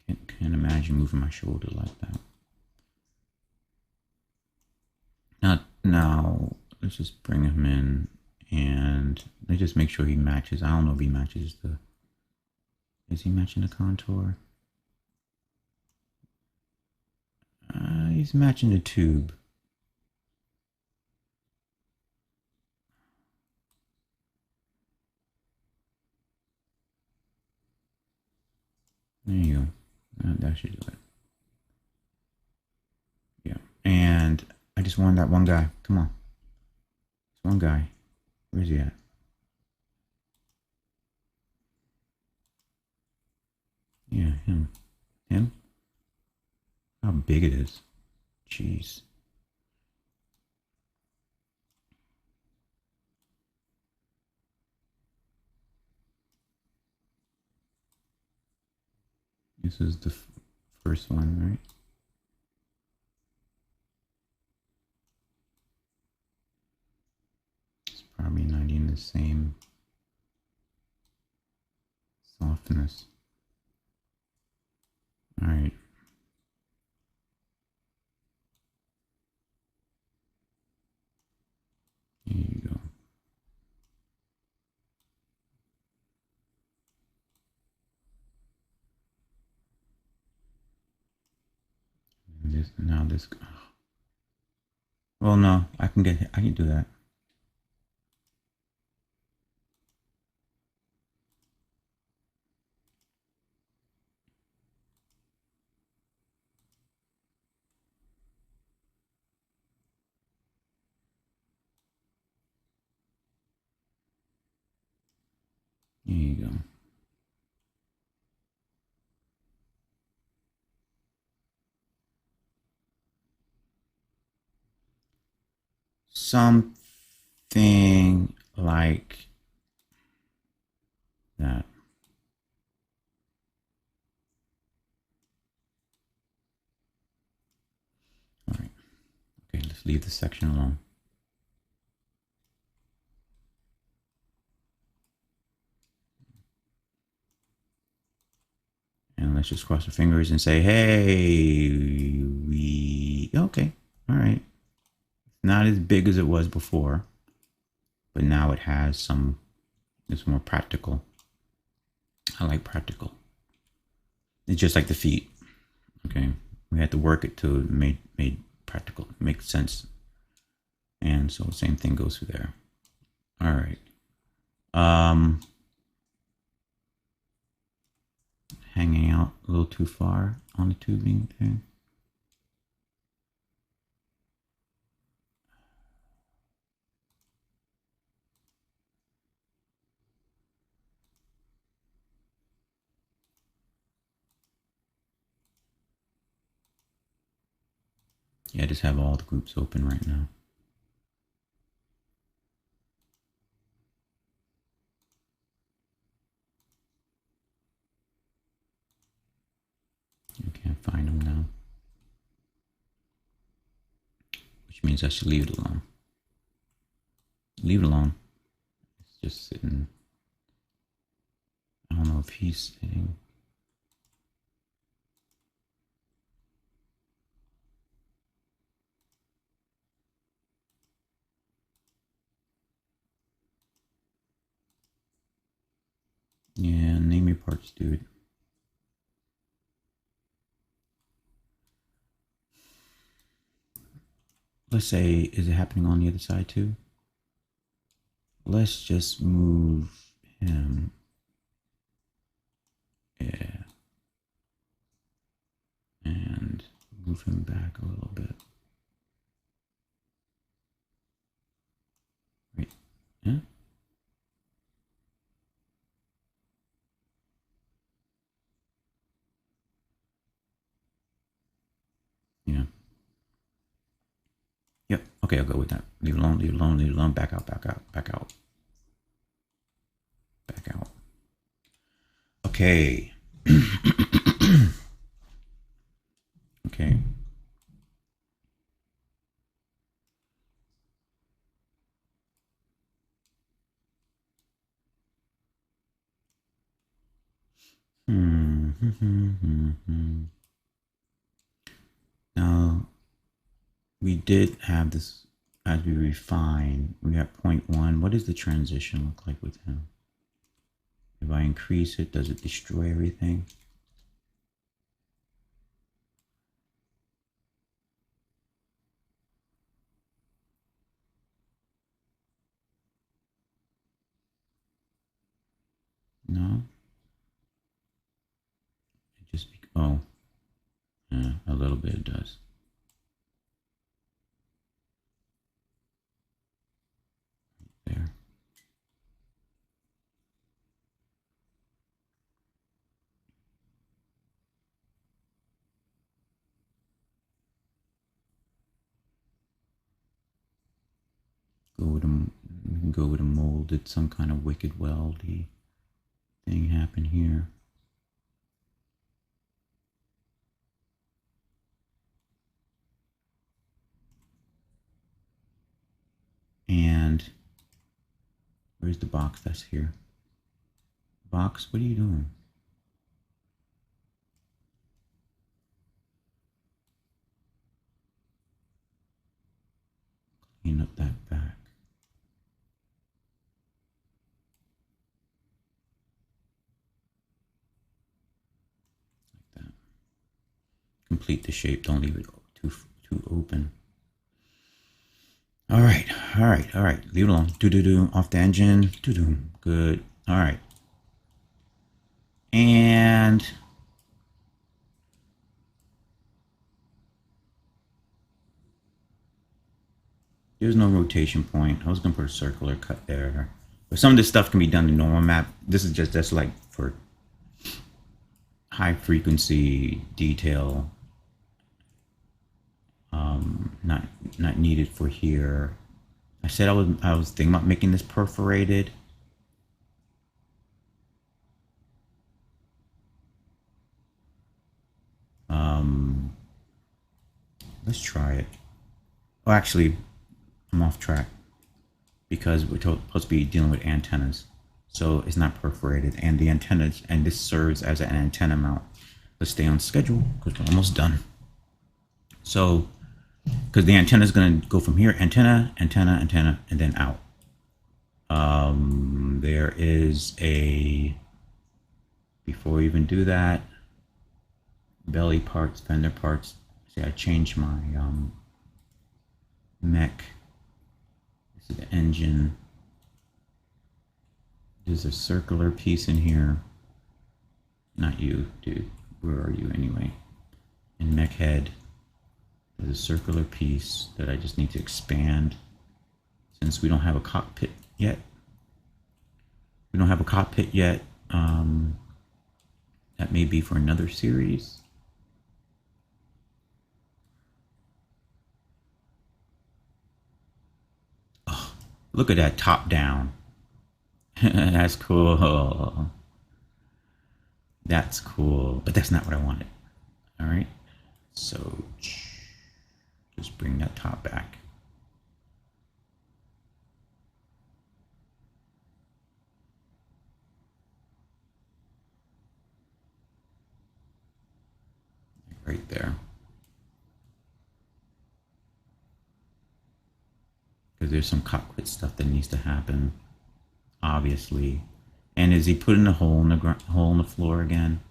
Can't imagine moving my shoulder like that. Now, let's just bring him in and let's just make sure he matches. I don't know if he matches the... Is he matching the contour? He's matching the tube. There you go. That should do it. Yeah. And I just wanted that one guy. Come on. This one guy. Where's he at? Yeah, him. Him? How big it is. Jeez. This is the first one, right? It's probably not in the same softness. All right. There you go. this now. This. Well, no, I can do that. There you go. Something like that. All right. Okay, let's leave this section alone. And let's just cross our fingers and say, hey, okay. All right. Not as big as it was before, but now it has some, it's more practical. I like practical. It's just like the feet. Okay. We had to work it to made practical, make sense. And so the same thing goes through there. All right. Hanging out a little too far on the tubing thing. Yeah, I just have all the groups open right now. I can't find them now. Which means I should leave it alone. Leave it alone. It's just sitting. I don't know if he's sitting. Yeah, name your parts, dude. Let's say, is it happening on the other side too? Let's just move him. Yeah. And move him back a little bit. Right. Yeah. Yeah. Yep. Okay, I'll go with that. Leave it alone, leave it alone, leave it alone. Back out, back out, back out. Back out. Okay. Okay. Now, we did have this as we refine. We got 0.1. What does the transition look like with him? If I increase it, does it destroy everything? No. It just, oh, yeah, a little bit it does. There. Go with a molded, some kind of wicked weldy thing happen here. And where's the box that's here? Box, what are you doing? Clean up that back. Like that. Complete the shape, don't leave it too open. All right, all right, all right. Leave it alone. Do off the engine. Do. Good. All right. And there's no rotation point. I was gonna put a circular cut there, but some of this stuff can be done in normal map. This is just like for high frequency detail. Not needed for here. I said I was thinking about making this perforated. Let's try it. Oh, actually, I'm off track because we're supposed to be dealing with antennas, so it's not perforated. And the antennas, and this serves as an antenna mount. Let's stay on schedule because we're almost done. So, because the antenna is going to go from here, antenna, antenna, antenna, and then out. There is a, before we even do that, belly parts, fender parts. See, I changed my mech. This is the engine. There's a circular piece in here. Not you, dude. Where are you anyway? In mech head, there's a circular piece that I just need to expand. Since we don't have a cockpit yet. That may be for another series. Oh, look at that top down. That's cool. That's cool, but that's not what I wanted. All right, so just bring that top back. Right there. Because there's some cockpit stuff that needs to happen, obviously. And is he putting a hole in the floor again?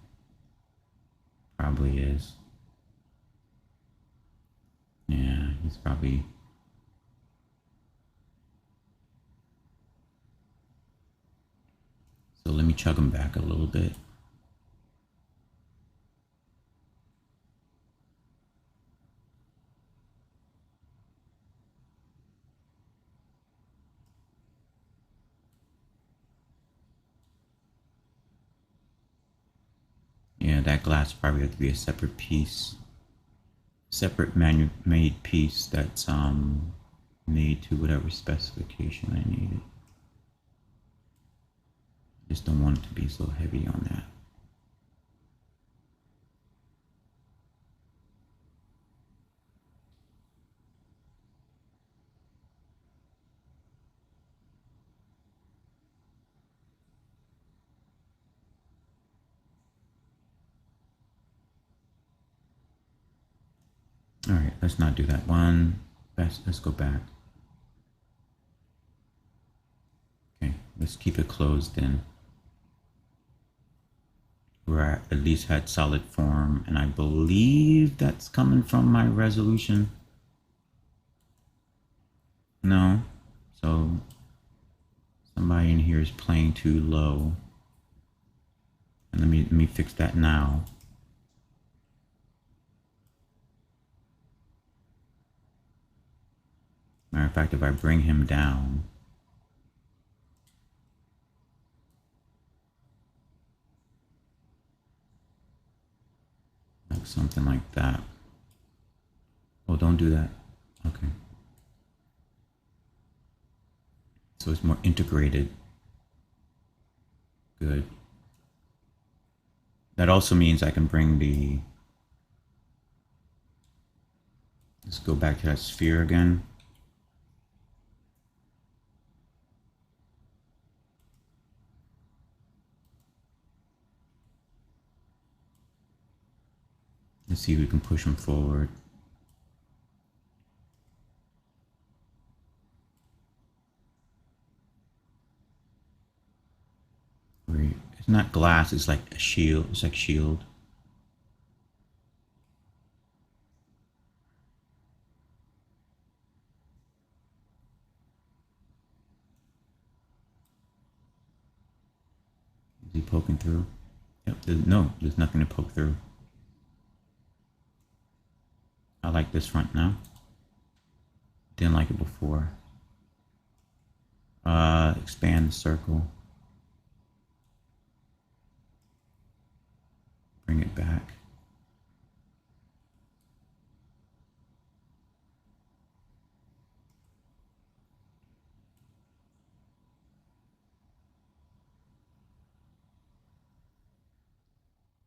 Probably is. Yeah, he's probably. So let me chug him back a little bit. Yeah, that glass probably has to be a separate piece, separate made piece that's made to whatever specification I need it. Just don't want it to be so heavy on that. All right, let's not do that one. Let's go back. Okay, let's keep it closed then. Where I at least had solid form, and I believe that's coming from my resolution. No, so somebody in here is playing too low. And let me fix that now. Matter of fact, if I bring him down, like something like that. Oh, don't do that. Okay. So it's more integrated. Good. That also means I can bring the, let's go back to that sphere again. Let's see if we can push them forward. It's not glass, it's like a shield. It's like shield. poking through. Yep, there's nothing to poke through. I like this front now. Didn't like it before. Expand the circle. Bring it back.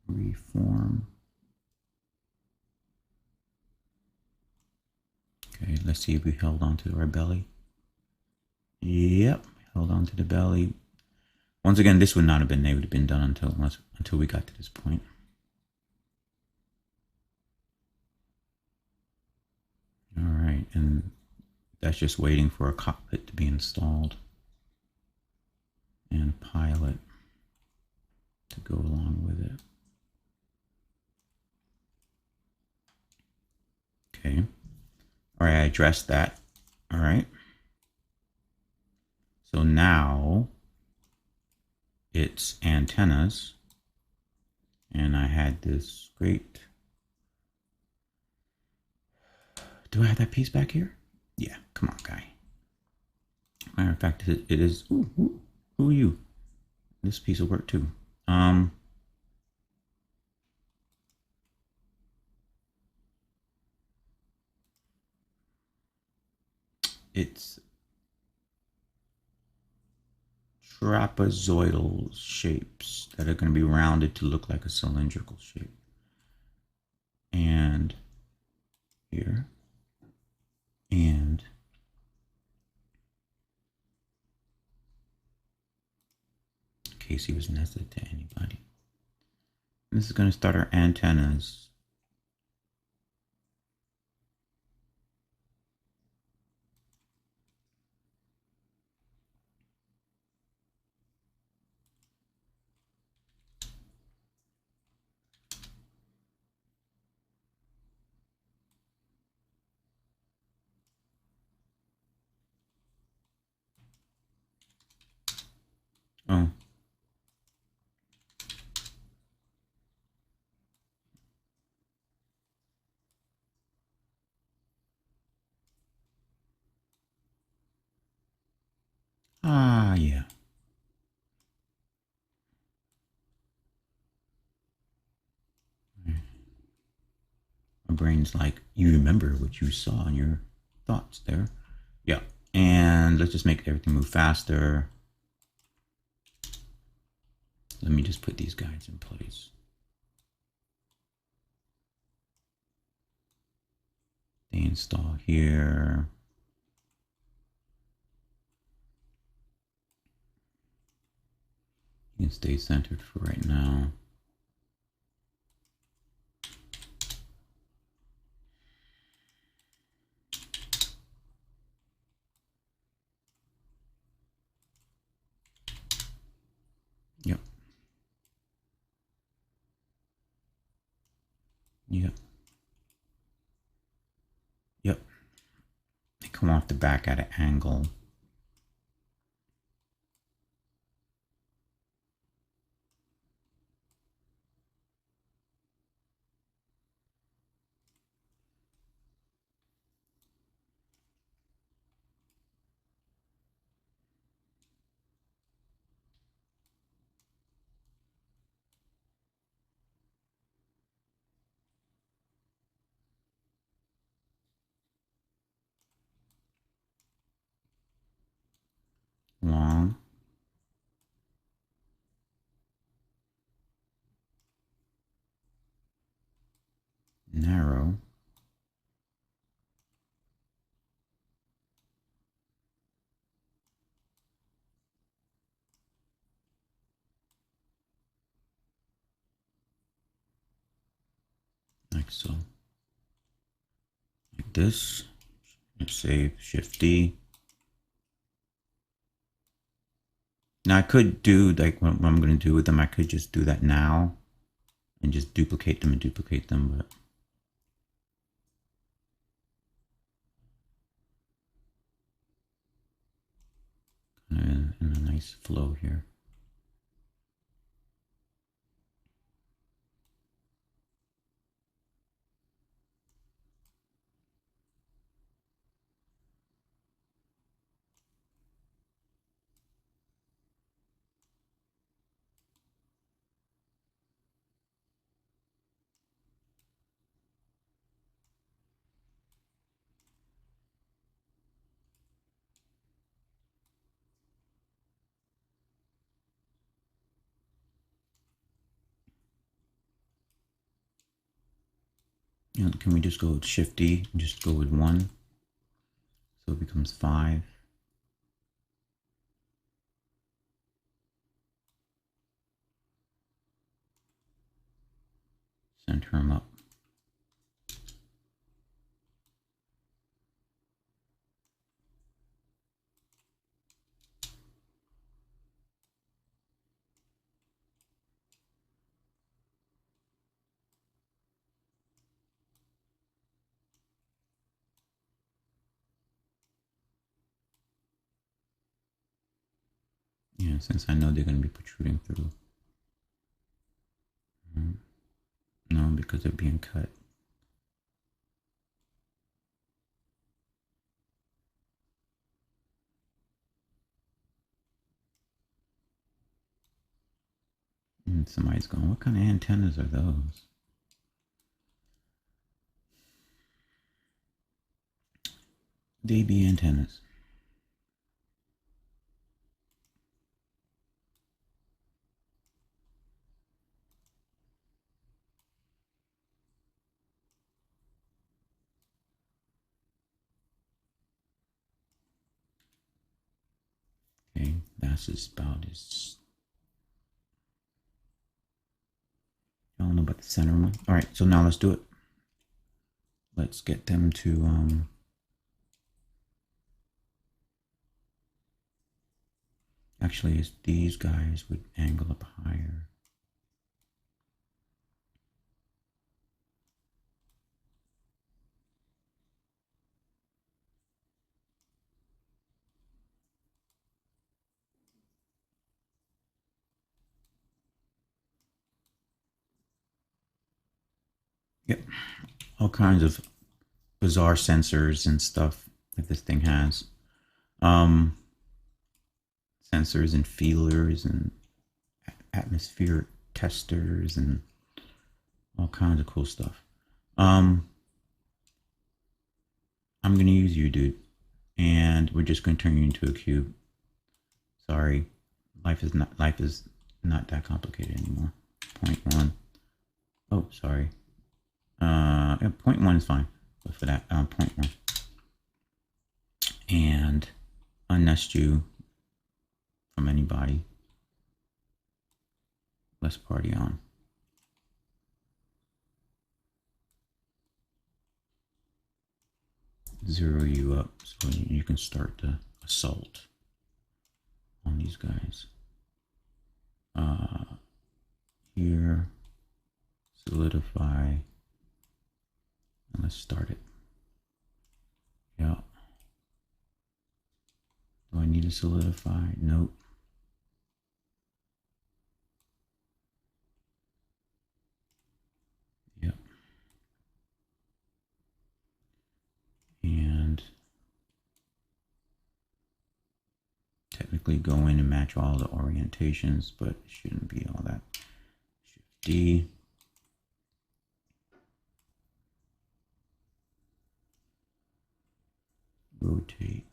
Reform. Okay, let's see if we held on to our belly. Yep, held on to the belly. Once again, this would not have been able to been done until we got to this point. All right, and that's just waiting for a cockpit to be installed and a pilot to go along with it. Okay. All right, I addressed that. All right. So now it's antennas, and I had this great. Do I have that piece back here? Yeah, come on, guy. Matter of fact, it is. Ooh, who are you? This piece will work too. It's trapezoidal shapes that are going to be rounded to look like a cylindrical shape. And here. And in case he was nested to anybody. And this is going to start our antennas. Oh. Ah, yeah. My brain's like, you remember what you saw in your thoughts there. Yeah. And let's just make everything move faster. Let me just put these guides in place. They install here. You can stay centered for right now. Yep. Yep. Yep. They come off the back at an angle. Long. Narrow. Like so. Like this. Save, Shift D. Now I could do like what I'm going to do with them. I could just do that now and just duplicate them, but kind of in a nice flow here. You know, can we just go with Shift D and just go with 1? So it becomes 5. Center them up. Yeah, since I know they're going to be protruding through. No, because they're being cut. And somebody's going, what kind of antennas are those? They be antennas. Okay, that's just about as. I don't know about the center one. All right, so now let's do it. Let's get them to actually, it's these guys would angle up higher. Yep, all kinds of bizarre sensors and stuff that this thing has. Sensors and feelers and atmospheric testers and all kinds of cool stuff. I'm gonna use you, dude, and we're just gonna turn you into a cube. Sorry, life is not that complicated anymore. 0.1. Oh, sorry. Yeah, 0.1 is fine. But for that, 0.1. And unnest you from anybody. Let's party on. Zero you up so you can start the assault on these guys. Here, solidify, and let's start it. Yeah. Do I need to solidify? Nope. Yep. And technically go in and match all the orientations, but it shouldn't be all that. Shift D. Rotate.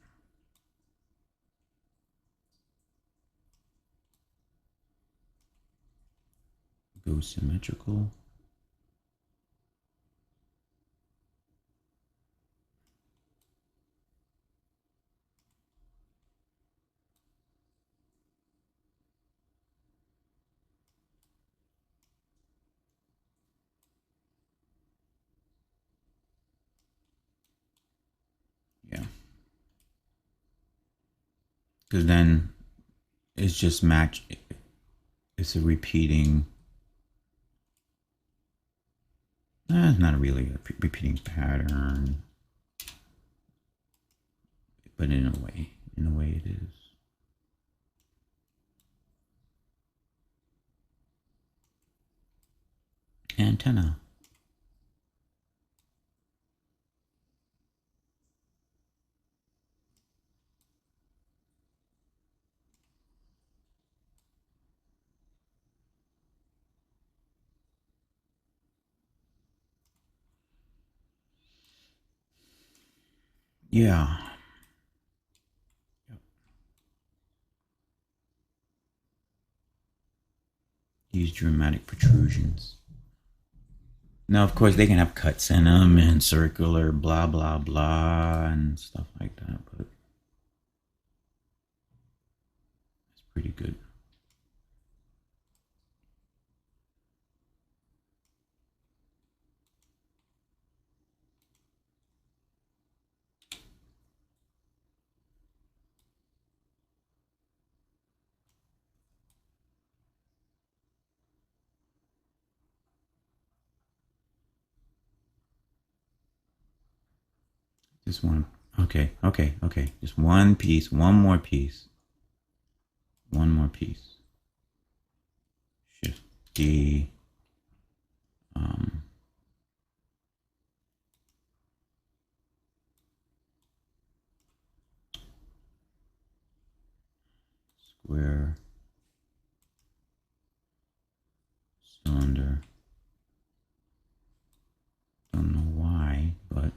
Go symmetrical. Yeah. Because then it's just match. It's a repeating. It's not really a repeating pattern, but in a way it is. Antenna. Yeah. Yep. These dramatic protrusions. Now, of course, they can have cuts in them and circular, blah, blah, blah, and stuff like that, but it's pretty good. Just one. Okay. Just one piece, one more piece. One more piece. Shift D. Square. Cylinder. Don't know why, but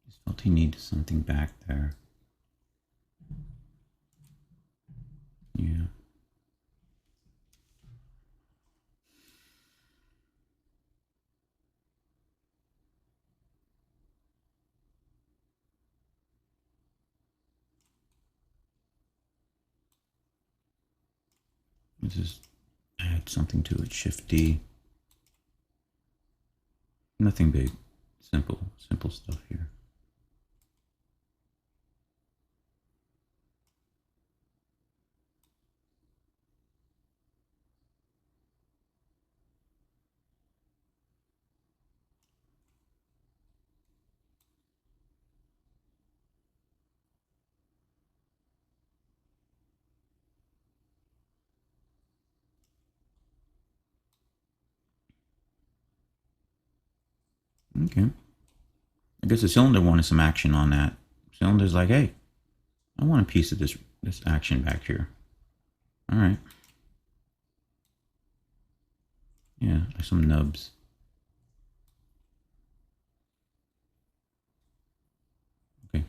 just felt he needed something back there. Yeah. Let's just add something to it. Shift D. Nothing big. Simple stuff here. Okay. I guess the cylinder wanted some action on that. Cylinder's like, hey, I want a piece of this action back here. All right. Yeah, there's some nubs. Okay.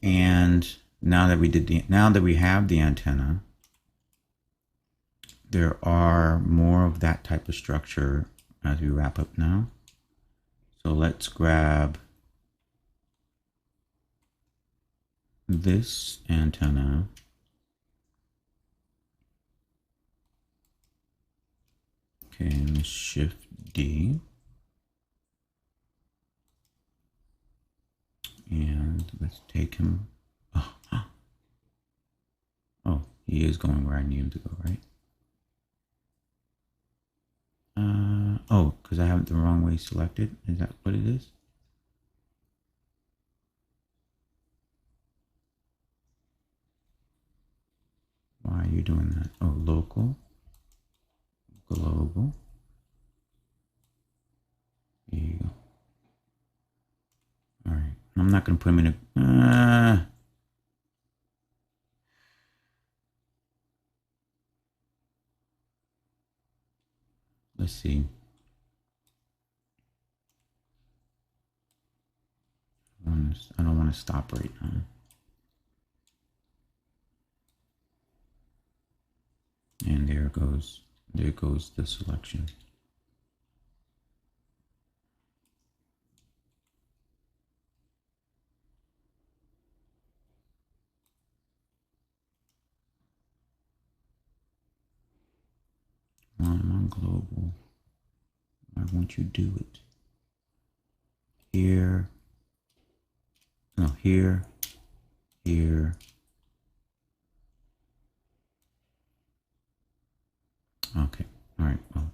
And now that we have the antenna, there are more of that type of structure as we wrap up now. So let's grab this antenna. Okay, and let's shift D. And let's take him. Oh, he is going where I need him to go, right? Oh, because I have it the wrong way selected. Is that what it is? Why are you doing that? Oh, local, global. There you go. All right. I'm not going to put him in a... let's see. I don't want to stop right now. And there it goes. There goes the selection. I'm on global. Why won't you do it? Here. No, here. Here. Okay. All right. Well,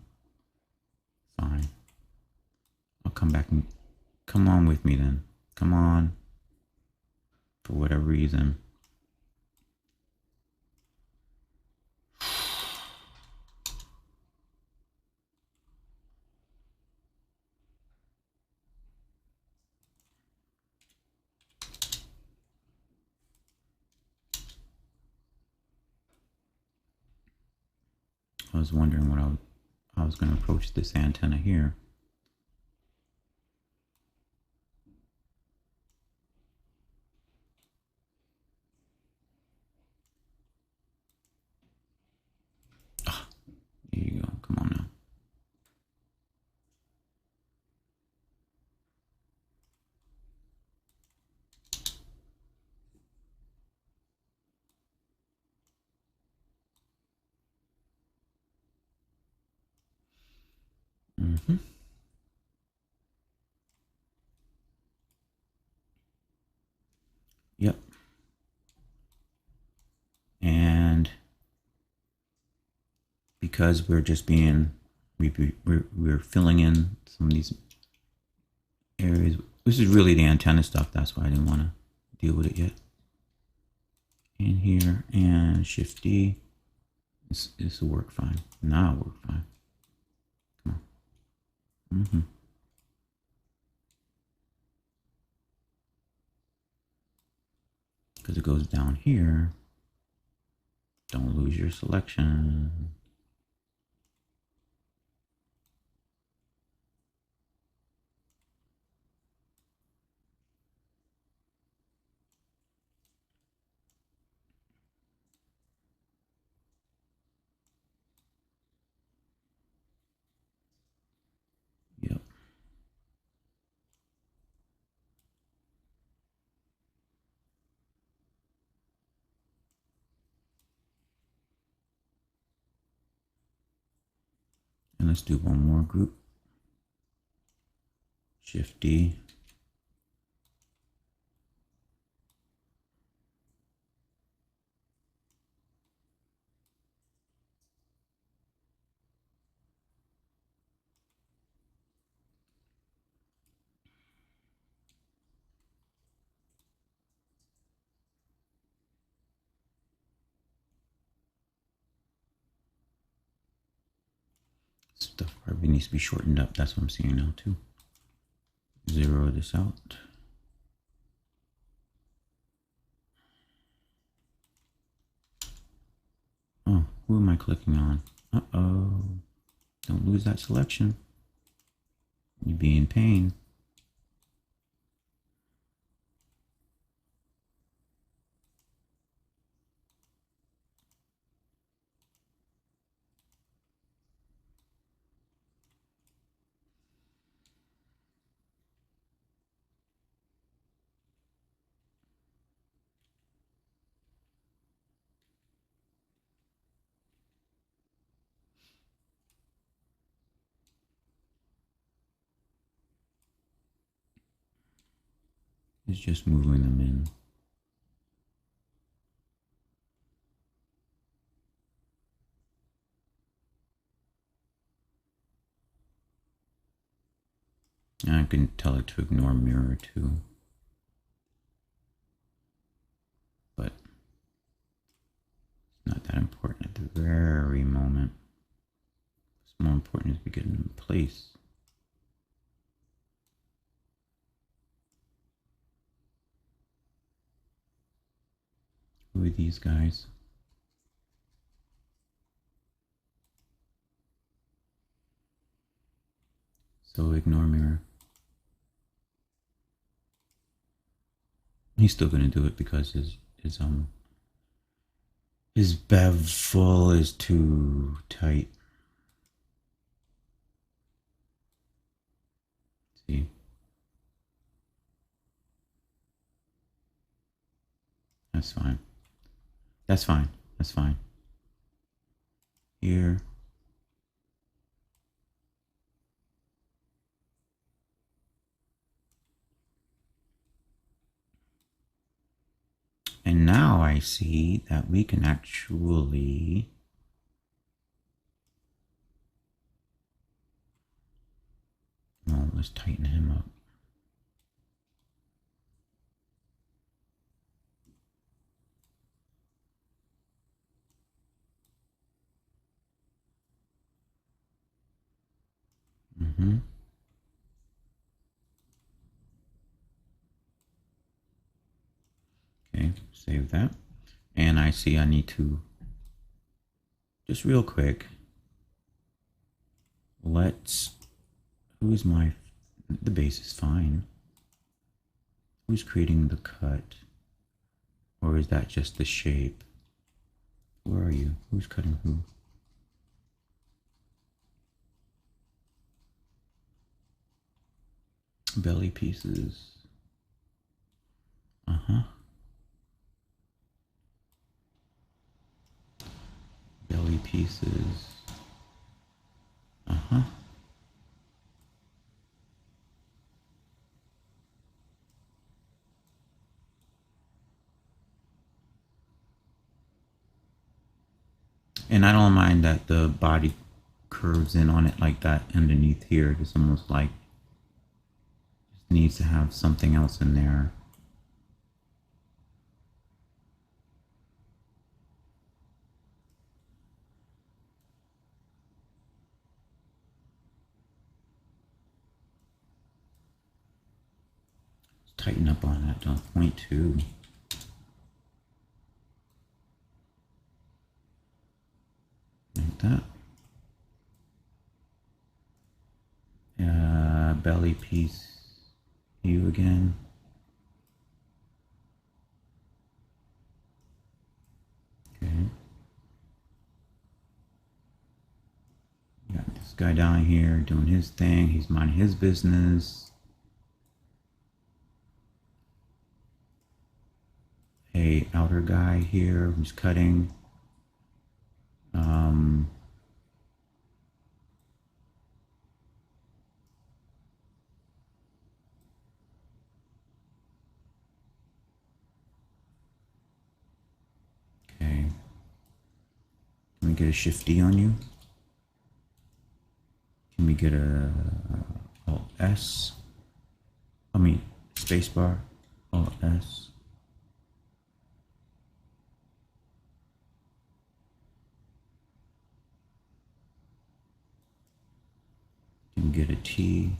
fine. I'll come back and come on with me then. Come on. For whatever reason. I was wondering what I was going to approach this antenna here. Oh, there you go. Come on now. Mm-hmm. Yep. And because we're just being, we're filling in some of these areas. This is really the antenna stuff. That's why I didn't want to deal with it yet. In here and Shift D. This will work fine. Now it'll work fine. Come on. Mm-hmm. Because it goes down here. Don't lose your selection. Yep. And let's do one more group. Shift D. Stuff probably needs to be shortened up. That's what I'm seeing now too. Zero this out. Oh, who am I clicking on? Uh-oh. Don't lose that selection. You'd be in pain. It's just moving them in. And I can tell it to ignore mirror too. But it's not that important at the very moment. What's more important is we get it in place. Who are these guys? So ignore mirror. He's still gonna do it because his bevel is too tight. That's fine. That's fine. That's fine. Here. And now I see that we can actually well, let's tighten him up. Okay, save that. And I see I need to, just real quick, the base is fine. Who's creating the cut? Or is that just the shape? Where are you? Who's cutting who? Belly pieces. Belly pieces. And I don't mind that the body curves in on it like that underneath here. It's almost like it needs to have something else in there. Tighten up on that 0.2. Like that. Belly piece hue again. Okay. Got this guy down here doing his thing. He's minding his business. A outer guy here who's cutting. Okay. Can we get a shift D on you? Can we get a Alt S? I mean spacebar. Alt S. Can we get a T?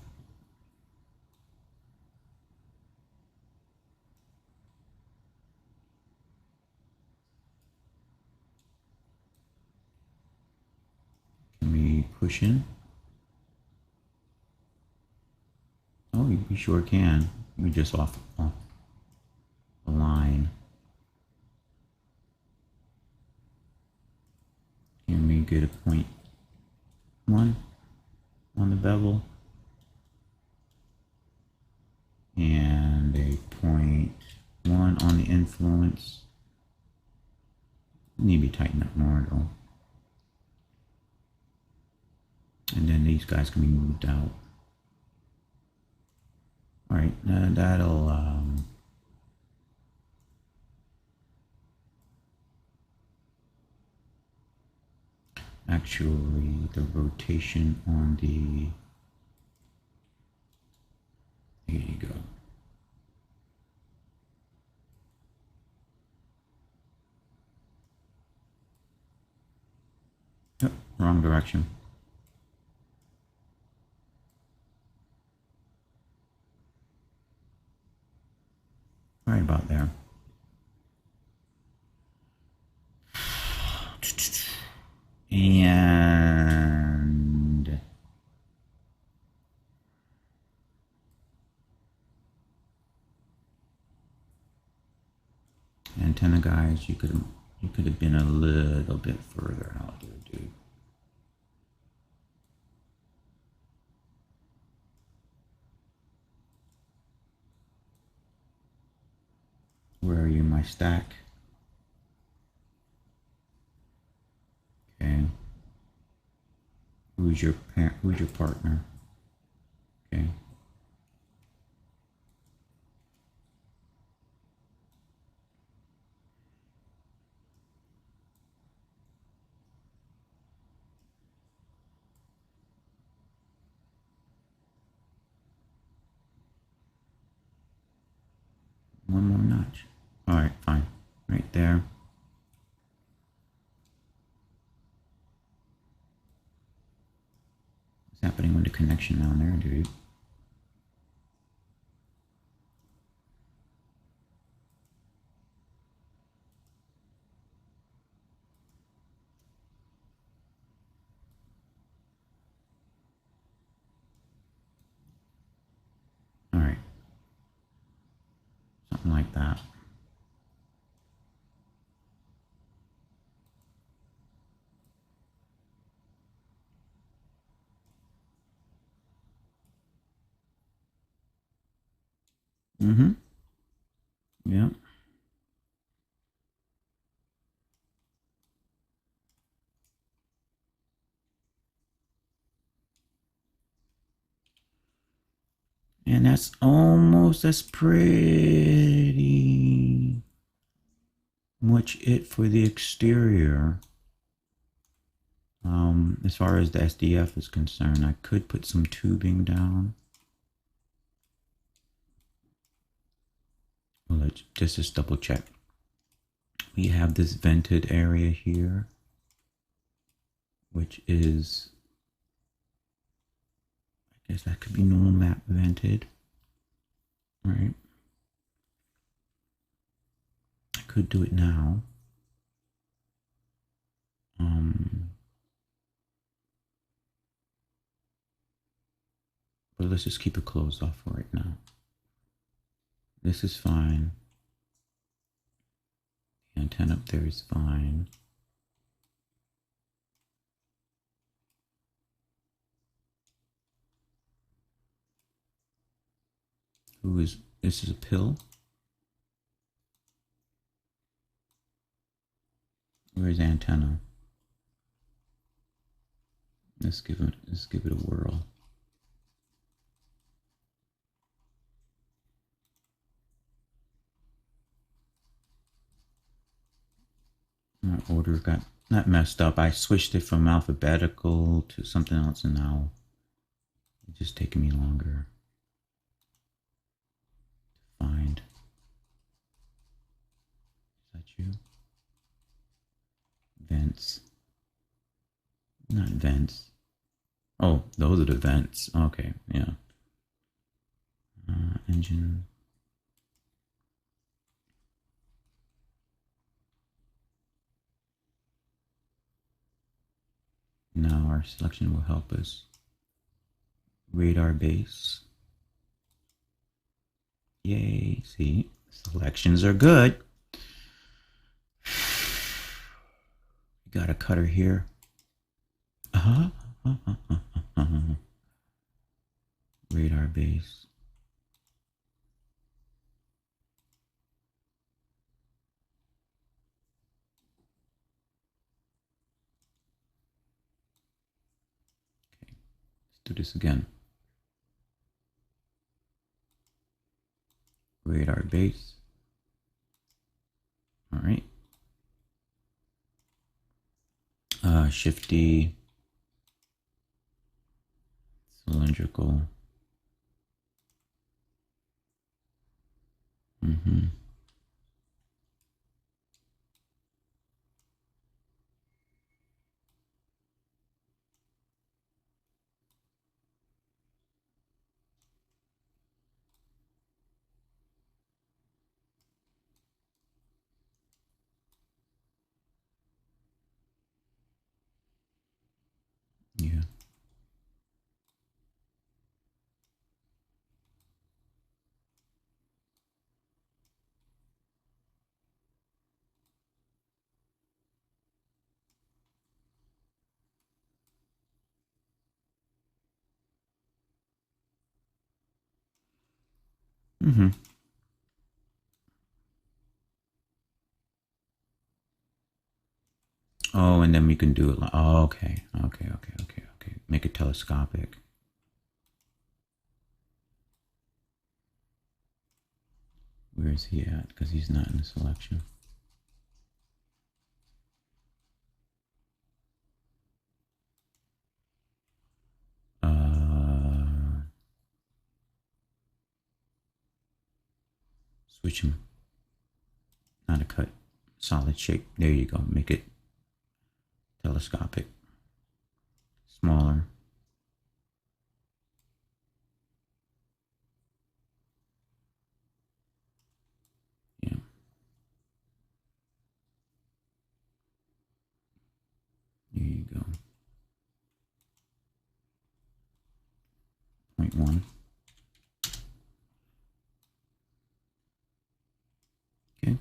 Can we push in? Oh, we sure can. We just off the line. Can we get a 0.1 on the bevel? And a 0.1 on the influence. Need to be tightened up more though. And then these guys can be moved out. All right, that'll actually the rotation on the, here you go. Yep, wrong direction. Right about there. And antenna guys, you could have been a little bit further out there, dude. Where are you, my stack? Who's your parent? Who's your partner? Okay. One more notch. All right, fine. Right there. What's happening with the connection down there, dude? All right. Something like that. Mm-hmm. Yeah. And that's almost as pretty much it for the exterior. As far as the SDF is concerned, I could put some tubing down. Well, let's just double check. We have this vented area here, which is, I guess that could be normal map vented, right? I could do it now. But let's just keep it closed off for right now. This is fine. The antenna up there is fine. This is a pill? Where's the antenna? Let's give it a whirl. My order got not messed up. I switched it from alphabetical to something else, and now it's just taking me longer to find. Is that you? Vents. Not vents. Oh, those are the vents. Okay, yeah. Engine. Now our selection will help us. Radar base. Yay, see, selections are good. We got a cutter here. Radar base. Okay, let's do this again. Radar base. All right. Shift D. Cylindrical. Yeah. Oh, and then we can do it like, oh, okay. make it telescopic. Where is he at? Because he's not in the selection. Switch him. Not a cut. Solid shape. There you go. Make it telescopic. Smaller. Yeah. There you go. 0.1. Okay.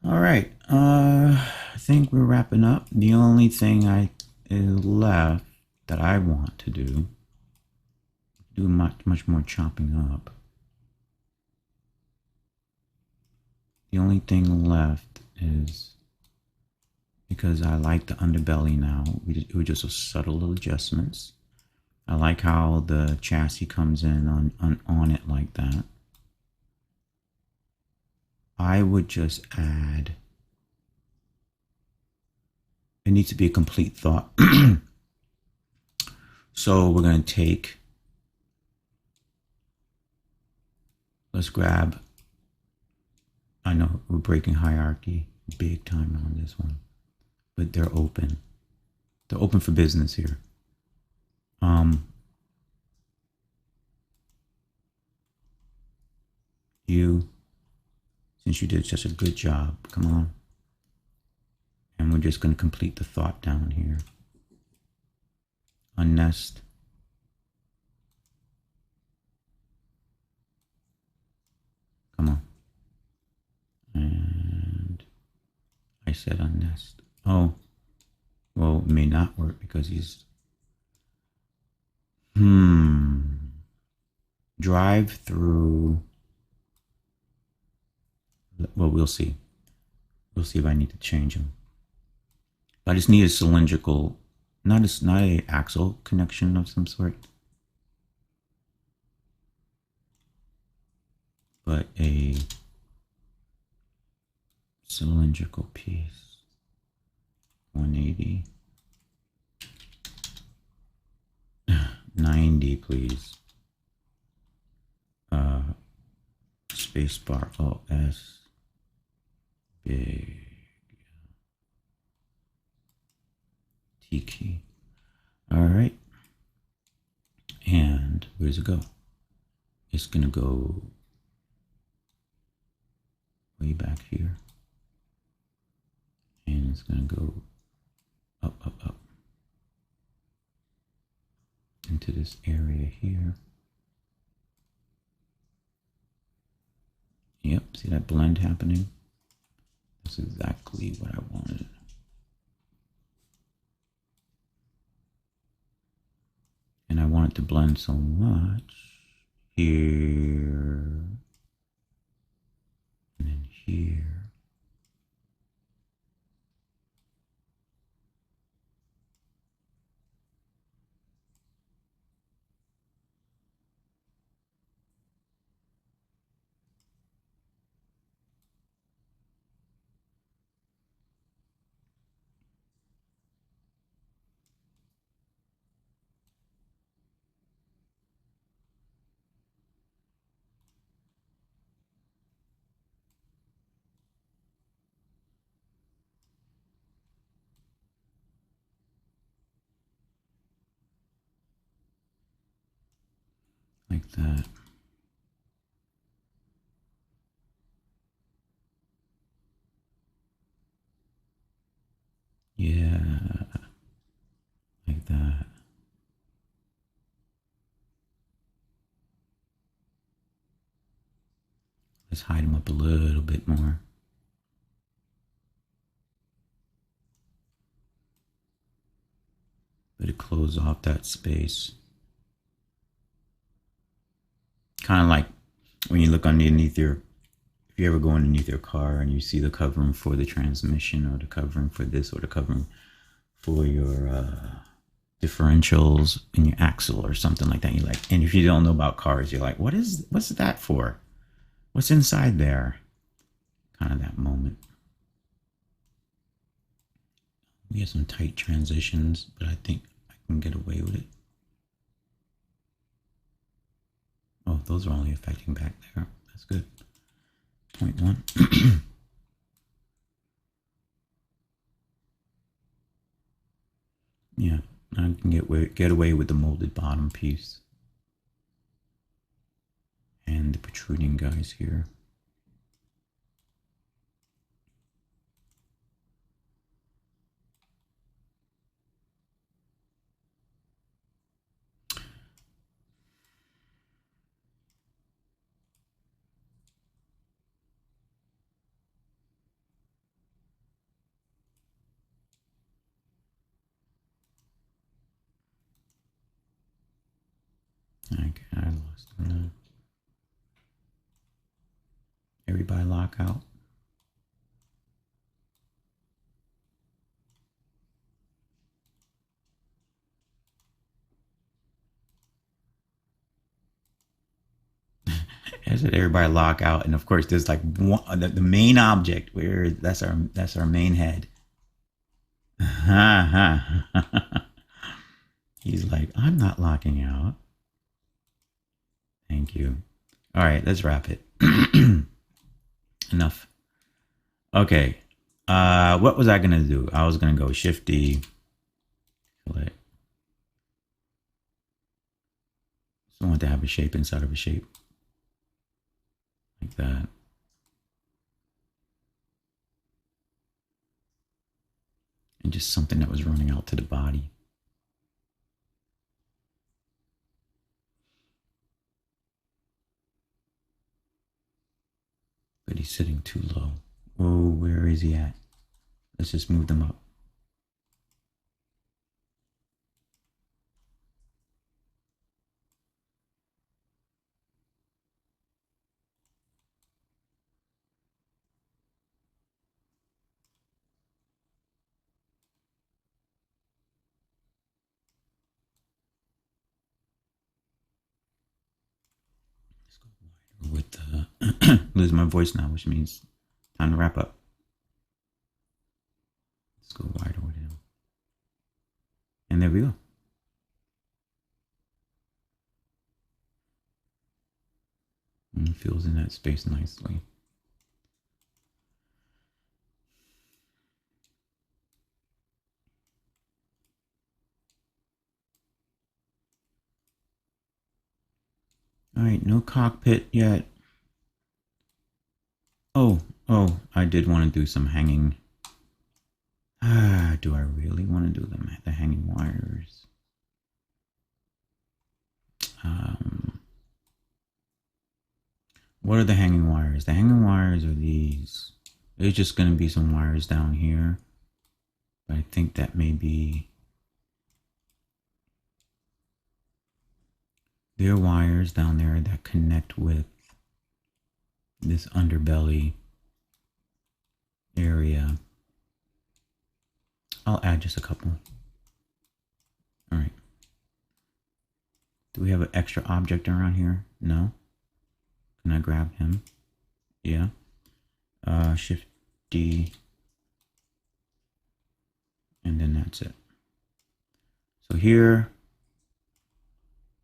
All right. I think we're wrapping up. The only thing is left that I want to do much more chopping up. The only thing left is, because I like the underbelly now, it was just a subtle adjustments. I like how the chassis comes in on it like that. I would just add, it needs to be a complete thought. So we're going to take, let's grab, I know we're breaking hierarchy big time on this one, but they're open. They're open for business here. You, since you did such a good job, come on. And we're just going to complete the thought down here. Unnest. Come on. And I said unnest. Oh, well, it may not work because he's, drive through. Well, we'll see. We'll see if I need to change him. I just need a cylindrical, not a axle connection of some sort, but a cylindrical piece. 180. 90, please. Spacebar. Oh, S. Big. T key. All right. And where's it go? It's gonna go way back here. And it's gonna go up, up, up into this area here. Yep, see that blend happening? That's exactly what I wanted. And I want it to blend so much here and then here. Like that. Yeah, like that. Let's hide them up a little bit more. But it close off that space. Kind of like when you look underneath your if you ever go underneath your car and you see the covering for the transmission or the covering for this or the covering for your differentials in your axle or something like that, you're like, and if you don't know about cars, you're like, what's that for? What's inside there? Kind of that moment. We have some tight transitions, but I think I can get away with it. Oh, those are only affecting back there. That's good. 0.1. Yeah, I can get away with the molded bottom piece and the protruding guys here. Okay, I lost them. Everybody lock out. I said everybody lock out, and of course there's like one, the main object where that's our main head. He's like, I'm not locking out. Thank you. All right, let's wrap it. Enough. Okay. What was I gonna do? I was gonna go Shift D. Click. So I want to have a shape inside of a shape. Like that. And just something that was running out to the body. But he's sitting too low. Whoa, where is he at? Let's just move them up. Let's go wider with the lose my voice now, which means time to wrap up. Let's go wider with him. And there we go. And it fills in that space nicely. All right, no cockpit yet. Oh, I did want to do some hanging. Do I really want to do them at the hanging wires? What are the hanging wires? The hanging wires are these. There's just going to be some wires down here. But I think that may be... There are wires down there that connect with this underbelly area. I'll add just a couple. All right. Do we have an extra object around here? No. Can I grab him? Yeah. Shift D. And then that's it. So here,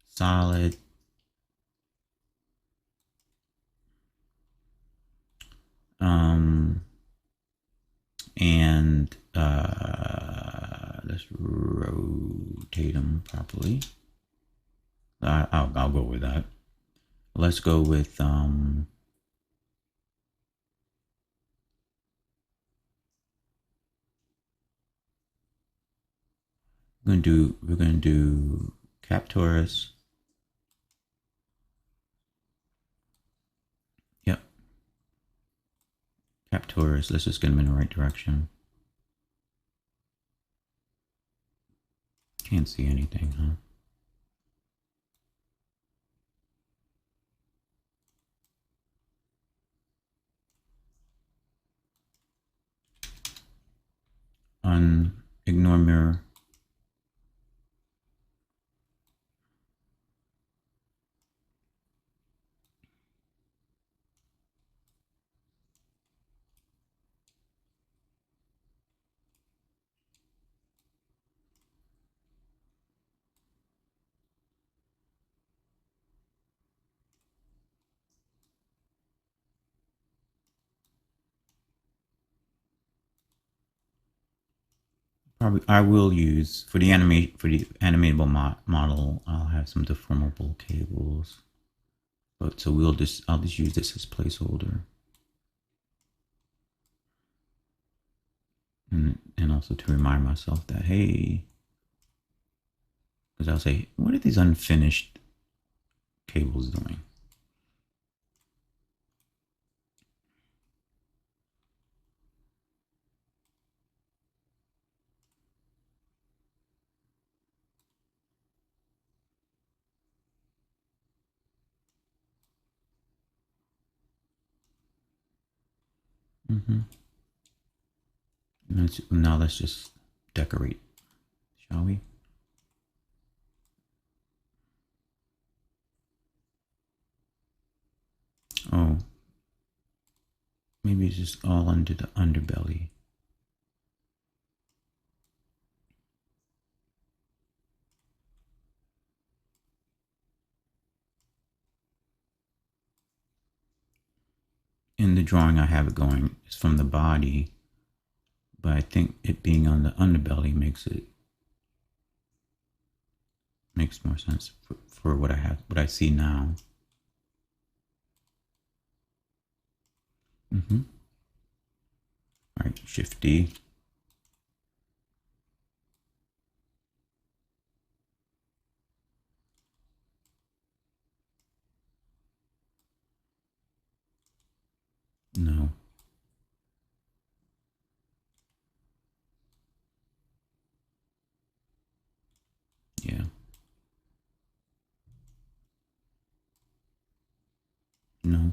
solid. And let's rotate them properly. I'll go with that. Let's go with we're gonna do cap torus. Yep. Cap torus. Let's just get them in the right direction. Can't see anything, huh? Probably I will use for the animatable model. I'll have some deformable cables, but so I'll just use this as placeholder, and also to remind myself that, hey, because I'll say, what are these unfinished cables doing? Now let's just decorate, shall we? Oh, maybe it's just all under the underbelly. In the drawing I have it going, it's from the body, but I think it being on the underbelly makes more sense for what I see now. All right, Shift D. No. Yeah. No.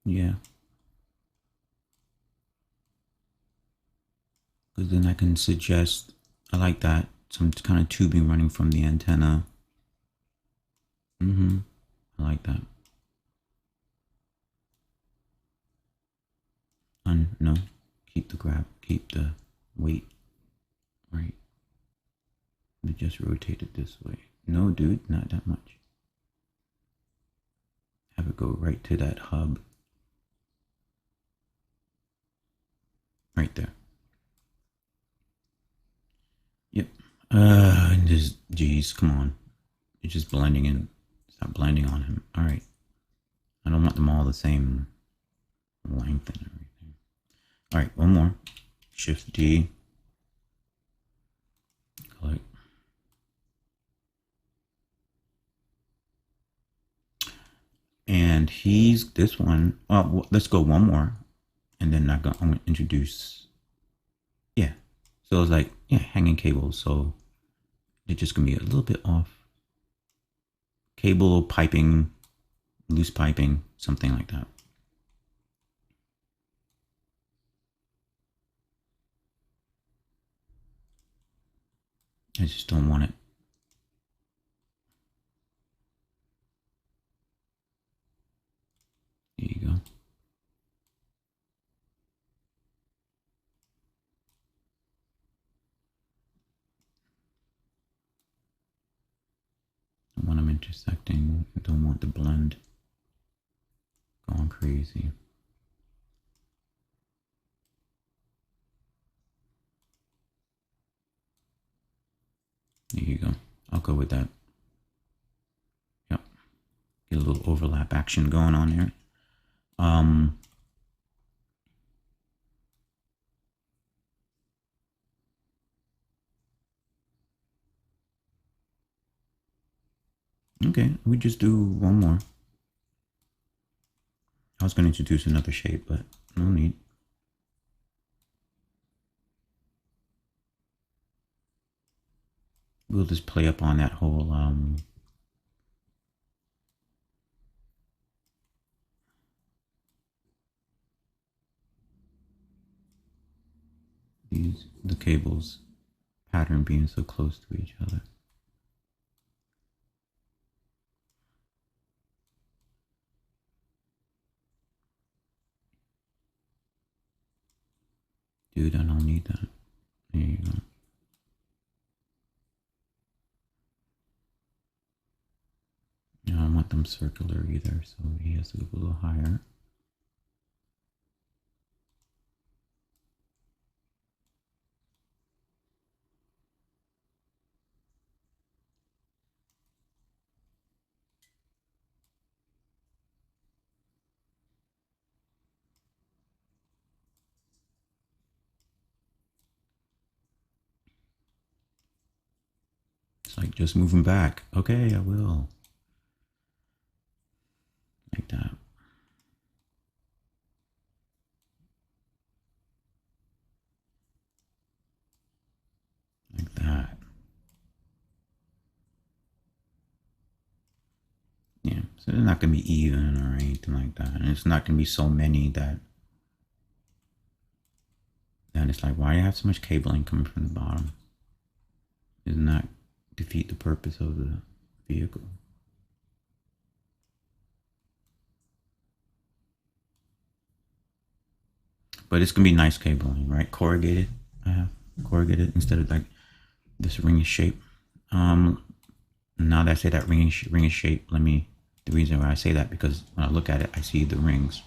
Yeah. Because then I can suggest, I like that, some kind of tubing running from the antenna. I like that. No, keep the weight, right? It just rotate it this way. No, dude, not that much. Have it go right to that hub. Right there. Yep. Just, geez, come on. You're just blending in. Stop blending on him. All right. I don't want them all the same length and everything. All right, one more. Shift D. Click. And he's this one. Oh, let's go one more, and then I'm gonna introduce. Yeah. So it's like, yeah, hanging cables. So it's just gonna be a little bit off. Cable piping, loose piping, something like that. I just don't want it. There you go. When I'm intersecting, I don't want the blend going crazy. There you go. I'll go with that. Yep. Get a little overlap action going on there. Okay, we just do one more. I was going to introduce another shape, but no need. We'll just play up on that whole the cables pattern being so close to each other. Dude, I don't need that. There you go. I don't want them circular either, so he has to go a little higher. It's like just moving back. Okay, I will. Like that. Like that. Yeah, so they're not going to be even or anything like that. And it's not going to be so many that it's like, why do you have so much cabling coming from the bottom? Doesn't that defeat the purpose of the vehicle? But it's going to be nice cabling, right? Corrugated. I have corrugated instead of like this ringy shape. Now that I say that ringy shape, the reason why I say that, because when I look at it, I see the rings.